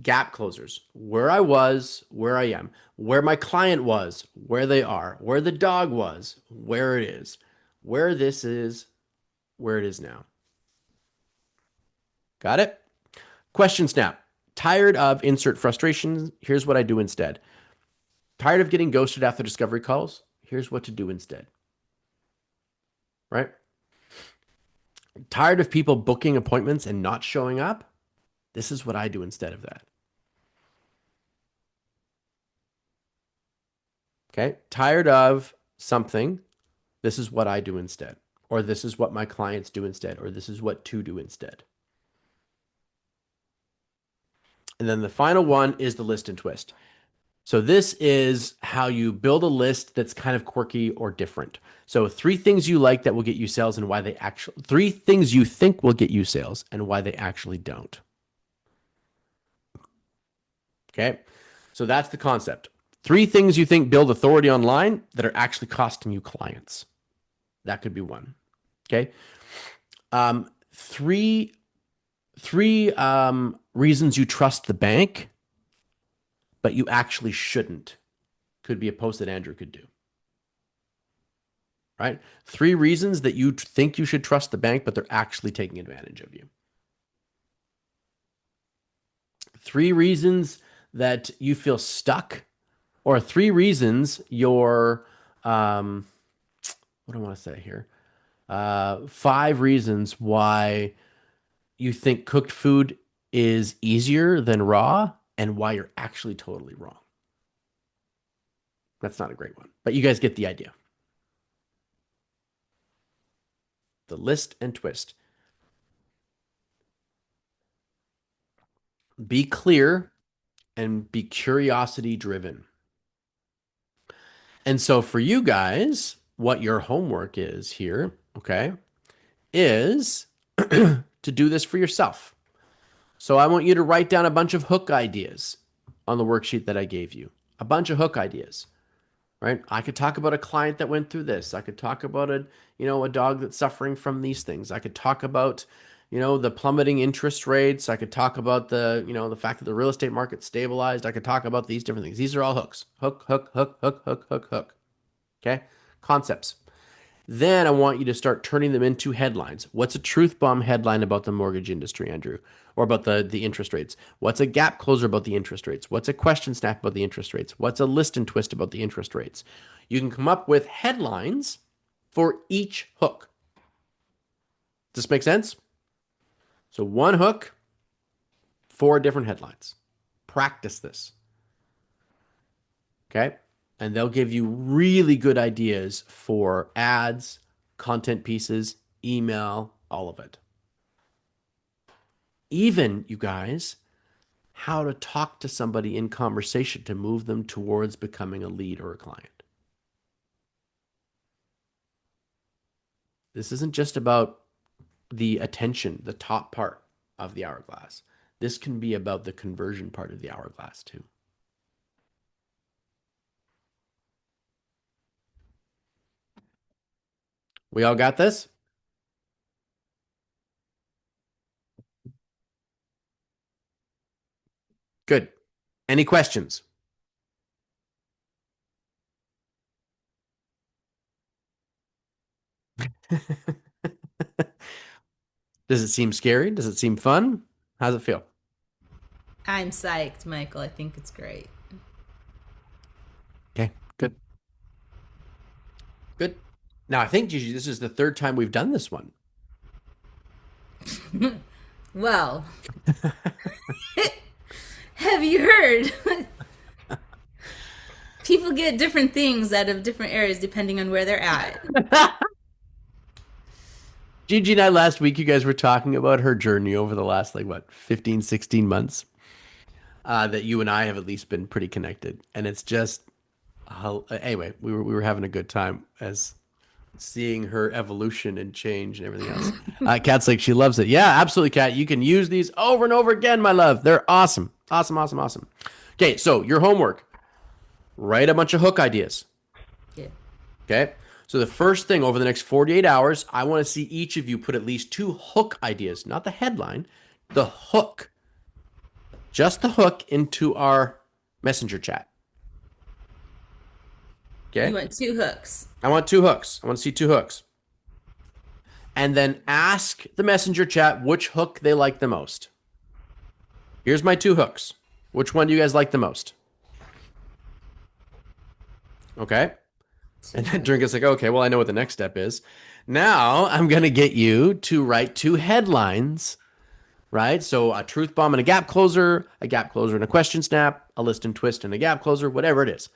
Gap closers. Where I was, where I am, where my client was, where they are, where the dog was, where it is, where this is, where it is now. Got it? Question snap. Tired of insert frustrations. Here's what I do instead. Tired of getting ghosted after discovery calls. Here's what to do instead. Right? Tired of people booking appointments and not showing up. This is what I do instead of that. Okay. Tired of something. This is what I do instead. Or this is what my clients do instead. Or this is what to do instead. And then the final one is the list and twist. So this is how you build a list that's kind of quirky or different. So 3 things you like that will get you sales and why they actually, 3 things you think will get you sales and why they actually don't. Okay. So that's the concept. 3 things you think build authority online that are actually costing you clients. That could be one. Okay. Three reasons you trust the bank, but you actually shouldn't. Could be a post that Andrew could do. Right? 3 reasons that you think you should trust the bank, but they're actually taking advantage of you. 3 reasons that you feel stuck, or 3 reasons you're, what do I want to say here? 5 reasons why you think cooked food is easier than raw and why you're actually totally wrong. That's not a great one, but you guys get the idea. The list and twist. Be clear and be curiosity driven. And so for you guys, what your homework is here, okay, is to do this for yourself. So I want you to write down a bunch of hook ideas on the worksheet that I gave you. A bunch of hook ideas, right? I could talk about a client that went through this. I could talk about a dog that's suffering from these things. I could talk about, the plummeting interest rates. I could talk about the fact that the real estate market stabilized. I could talk about these different things. These are all hooks. Hook, hook, hook, hook, hook, hook, hook. Okay? Concepts. Then I want you to start turning them into headlines. What's a truth bomb headline about the mortgage industry, Andrew? Or about the interest rates? What's a gap closer about the interest rates? What's a question snap about the interest rates? What's a list and twist about the interest rates? You can come up with headlines for each hook. Does this make sense? So one hook 4 different headlines. Practice this. Okay? And they'll give you really good ideas for ads, content pieces, email, all of it. Even, you guys, how to talk to somebody in conversation to move them towards becoming a lead or a client. This isn't just about the attention, the top part of the hourglass. This can be about the conversion part of the hourglass too. We all got this? Good. Any questions? Does it seem scary? Does it seem fun? How's it feel? I'm psyched, Michael. I think it's great. Okay, good. Good. Now, I think, Gigi, this is the 3rd time we've done this one. Well, have you heard? People get different things out of different areas depending on where they're at. Gigi and I last week, you guys were talking about her journey over the last, 15, 16 months. That you and I have at least been pretty connected. And it's just, anyway, we were having a good time as seeing her evolution and change and everything else. Kat's like, she loves it. Yeah, absolutely, Kat. You can use these over and over again, my love. They're awesome. Awesome, awesome, awesome. Okay, so your homework. Write a bunch of hook ideas. Yeah. Okay? So the first thing over the next 48 hours, I want to see each of you put at least 2 hook ideas, not the headline, the hook. Just the hook into our messenger chat. Okay? You want 2 hooks. I want 2 hooks. I want to see 2 hooks. And then ask the messenger chat which hook they like the most. Here's my 2 hooks. Which one do you guys like the most? Okay. And then Drinka's like, okay, well, I know what the next step is. Now I'm going to get you to write 2 headlines, right? So a truth bomb and a gap closer and a question snap, a list and twist and a gap closer, whatever it is,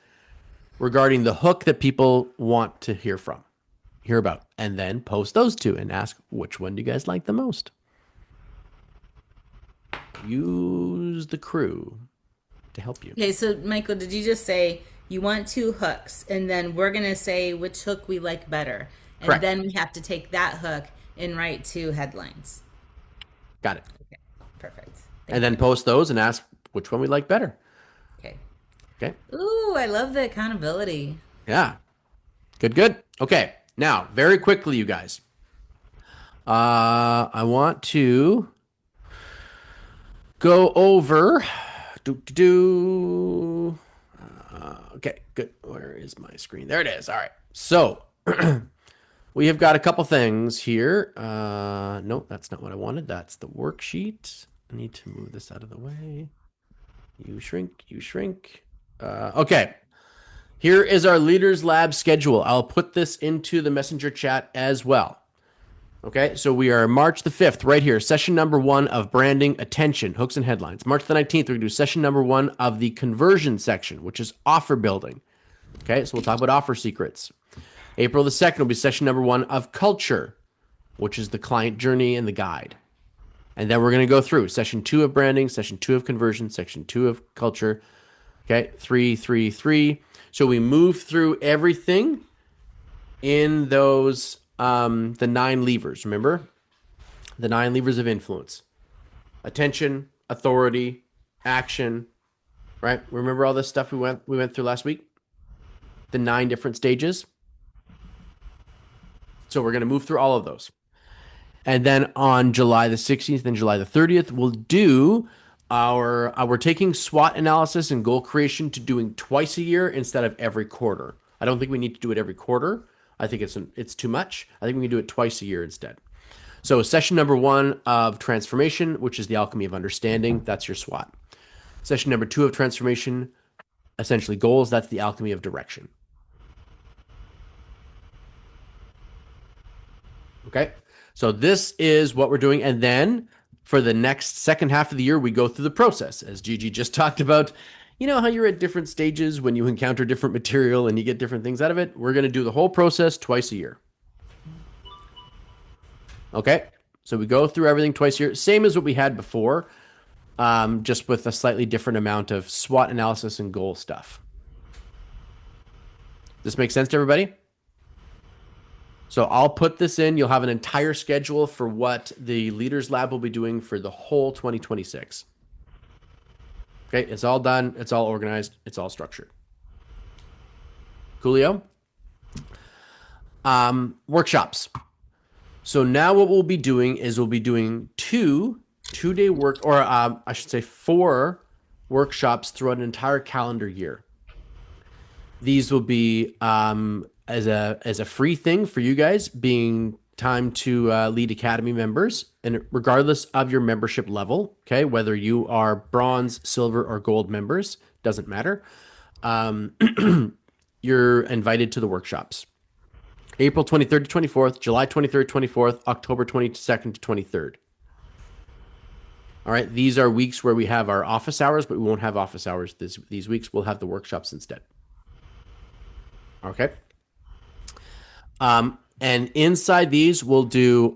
regarding the hook that people want to hear about. And then post those 2 and ask, which one do you guys like the most? Use the crew to help you. Okay, so Michael, did you just say you want 2 hooks, and then we're going to say which hook we like better? And Correct. then we have to take that hook and write 2 headlines. Got it. Okay, perfect. And then post those and ask which one we like better. Okay. Okay. Ooh, I love the accountability. Yeah. Good, good. Okay. Now, very quickly, you guys. I want to go over. Okay, good. Where is my screen? There it is. All right. So we have got a couple things here. No, that's not what I wanted. That's the worksheet. I need to move this out of the way. You shrink, you shrink. Okay. Here is our Leaders Lab schedule. I'll put this into the messenger chat as well. Okay, so we are March the 5th, right here, session number 1 of branding, attention, hooks and headlines. March the 19th, we're going to do session number 1 of the conversion section, which is offer building. Okay, so we'll talk about offer secrets. April the 2nd will be session number 1 of culture, which is the client journey and the guide. And then we're going to go through session 2 of branding, session 2 of conversion, section 2 of culture. Okay, 3, 3, 3. So we move through everything in those the 9 levers, remember? The 9 levers of influence. Attention, authority, action, right? Remember all this stuff we went through last week? The 9 different stages. So we're going to move through all of those. And then on July the 16th and July the 30th, we'll do we're taking SWOT analysis and goal creation to doing twice a year instead of every quarter. I don't think we need to do it every quarter. I think it's too much. I think we can do it twice a year instead. So session number 1 of transformation, which is the alchemy of understanding, that's your SWOT. Session number 2 of transformation, essentially goals, that's the alchemy of direction. Okay, so this is what we're doing. And then for the next second half of the year, we go through the process, as Gigi just talked about. You know how you're at different stages when you encounter different material and you get different things out of it? We're going to do the whole process twice a year. Okay? So we go through everything twice a year, same as what we had before, just with a slightly different amount of SWOT analysis and goal stuff. This makes sense to everybody? So I'll put this in. You'll have an entire schedule for what the Leaders Lab will be doing for the whole 2026. Okay, it's all done. It's all organized. It's all structured. Coolio? Workshops. So now what we'll be doing is we'll be doing two-day work, or I should say 4 workshops throughout an entire calendar year. These will be as a free thing for you guys, being time to lead Academy members, and regardless of your membership level, okay, whether you are bronze, silver, or gold members, doesn't matter. You're invited to the workshops. April 23rd to 24th, July 23rd, 24th, October 22nd to 23rd. All right, these are weeks where we have our office hours, but we won't have office hours these weeks. We'll have the workshops instead. Okay. And inside these, we'll do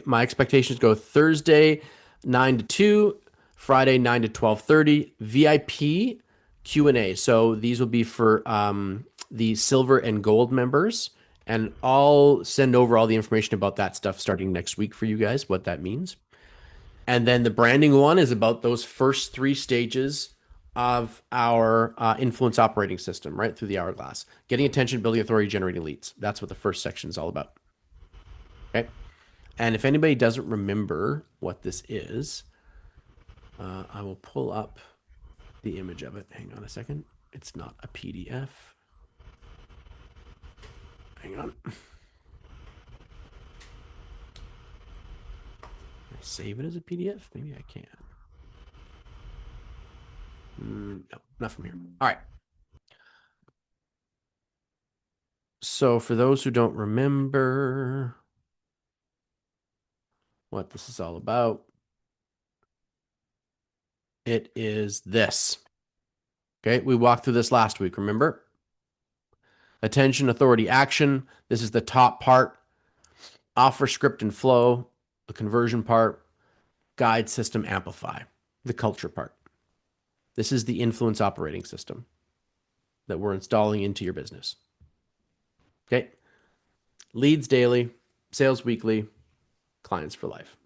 my expectations go Thursday, 9 to 2, Friday, 9 to 12:30, VIP Q&A. So these will be for the silver and gold members. And I'll send over all the information about that stuff starting next week for you guys, what that means. And then the branding one is about those first 3 stages of our influence operating system, right through the hourglass. Getting attention, building authority, generating leads. That's what the first section is all about. Okay. And if anybody doesn't remember what this is, I will pull up the image of it. Hang on a second. It's not a PDF. Hang on. Can I save it as a PDF? Maybe I can. No, not from here. All right. So for those who don't remember what this is all about, it is this. Okay, we walked through this last week, remember? Attention, authority, action. This is the top part. Offer, script, and flow. The conversion part. Guide, system, amplify. The culture part. This is the influence operating system that we're installing into your business. Okay. Leads daily, sales weekly, clients for life.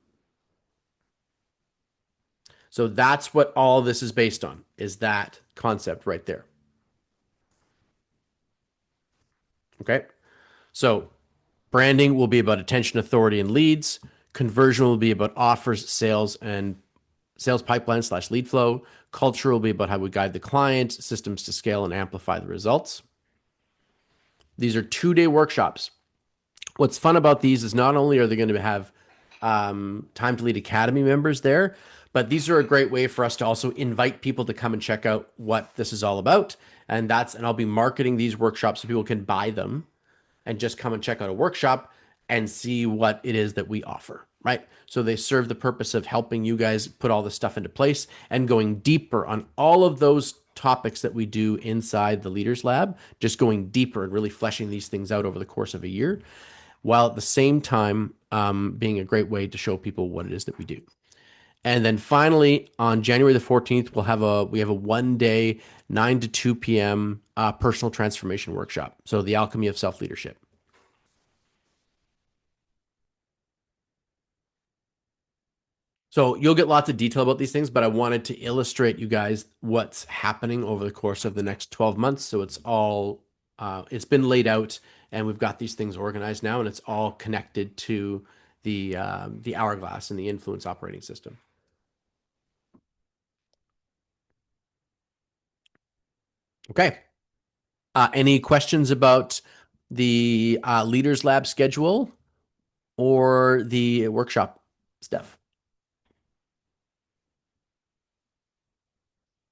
So that's what all this is based on, is that concept right there. Okay. So branding will be about attention, authority, and leads. Conversion will be about offers, sales, and sales pipeline / lead flow. Culture will be about how we guide the client, systems to scale and amplify the results. These are 2-day workshops. What's fun about these is not only are they going to have Time to Lead Academy members there, but these are a great way for us to also invite people to come and check out what this is all about. And I'll be marketing these workshops so people can buy them and just come and check out a workshop and see what it is that we offer, right? So they serve the purpose of helping you guys put all this stuff into place and going deeper on all of those topics that we do inside the Leaders Lab, just going deeper and really fleshing these things out over the course of a year, while at the same time being a great way to show people what it is that we do. And then finally, on January the 14th, we have a 1-day, 9 to 2 p.m. Personal transformation workshop. So the alchemy of self-leadership. So you'll get lots of detail about these things, but I wanted to illustrate you guys what's happening over the course of the next 12 months. So it's all, it's been laid out and we've got these things organized now, and it's all connected to the hourglass and the influence operating system. Okay. Any questions about the Leaders Lab schedule or the workshop stuff?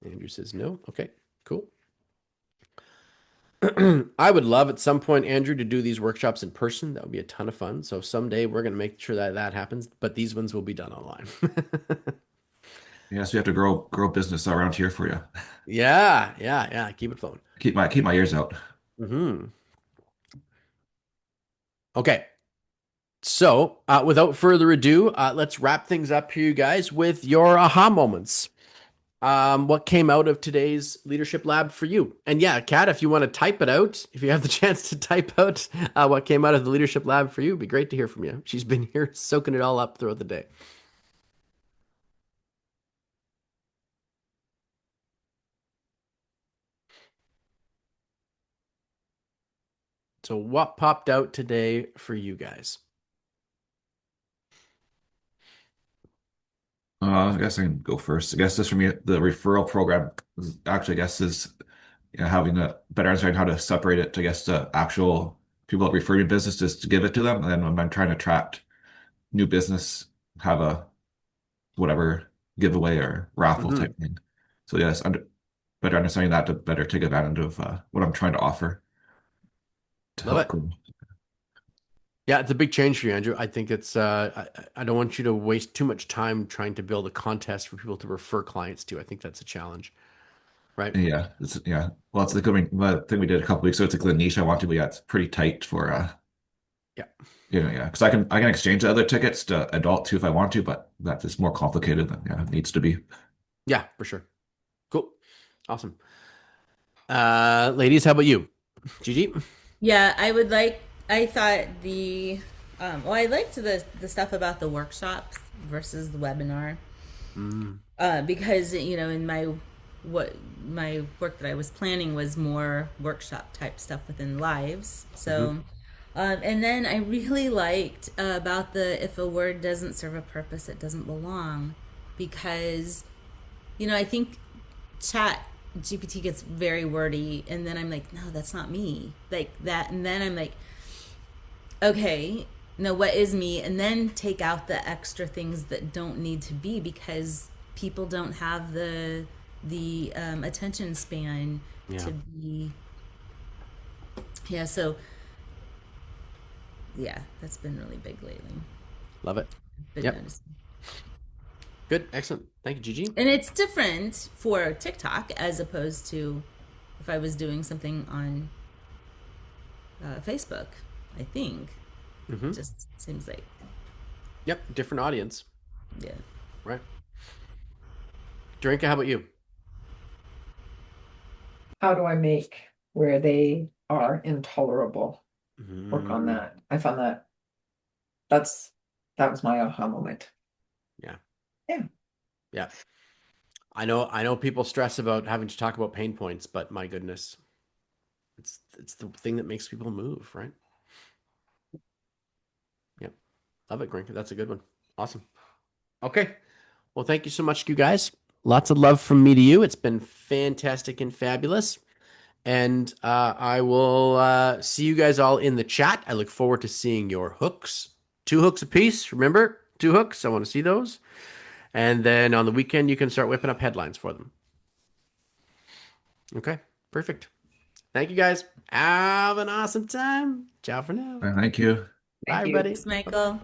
Andrew says no. Okay, cool. I would love at some point, Andrew, to do these workshops in person. That would be a ton of fun. So someday we're going to make sure that that happens, but these ones will be done online. Yes, we have to grow business around here for you. Yeah, yeah, yeah. Keep it flowing. Keep my ears out. Hmm. Okay. So, without further ado, let's wrap things up here, you guys, with your aha moments. What came out of today's leadership lab for you? And yeah, Kat, if you want to type it out, if you have the chance to type out what came out of the leadership lab for you, it'd be great to hear from you. She's been here soaking it all up throughout the day. So, what popped out today for you guys? I guess I can go first. I guess this for me, the referral program actually, I guess, is having a better understanding how to separate it to, I guess, the actual people that refer me business just to give it to them. And then when I'm trying to attract new business, have a whatever giveaway or raffle Hmm. type thing. So yes, better understanding that to better take advantage of what I'm trying to offer to Love help it. grow. Yeah, it's a big change for you, Andrew. I think it's, I don't want you to waste too much time trying to build a contest for people to refer clients to. I think that's a challenge, right? Yeah, yeah. Well, it's the thing we did a couple weeks ago. It's like the niche I want to, but yeah, it's pretty tight for Yeah. yeah, because I can exchange the other tickets to adult too if I want to, but that is more complicated than yeah, it needs to be. Yeah, for sure. Cool. Awesome. Ladies, how about you? Gigi? Yeah, I thought well, I liked the stuff about the workshops versus the webinar. Mm, Because in what my work that I was planning was more workshop type stuff within lives. hmm. So, and then I really liked about the if a word doesn't serve a purpose, it doesn't belong, because I think chat GPT gets very wordy, and then I'm like, no, that's not me, like that, and then I'm like, okay, no, what is me? And then take out the extra things that don't need to be, because people don't have the attention span Yeah. to be. Yeah, so yeah, that's been really big lately. Love it. Been Yep. noticing. Good. Excellent. Thank you, Gigi. And it's different for TikTok as opposed to if I was doing something on Facebook. I think Hmm. just seems like, Yep. Different audience. yeah. Right. Drinka, how about you? How do I make where they are intolerable? Work on Mm, that. I found that's that was my aha moment. yeah. Yeah. Yeah. I know people stress about having to talk about pain points, but my goodness, it's the thing that makes people move, right? Yep. Love it, Grinka. That's a good one. Awesome. Okay. Well, thank you so much, you guys. Lots of love from me to you. It's been fantastic and fabulous. And I will see you guys all in the chat. I look forward to seeing your hooks. 2 hooks apiece. Remember, 2 hooks. I want to see those. And then on the weekend, you can start whipping up headlines for them. Okay, perfect. Thank you guys. Have an awesome time. Ciao for now. Thank you. Bye, Thank you. everybody. Thanks, Michael.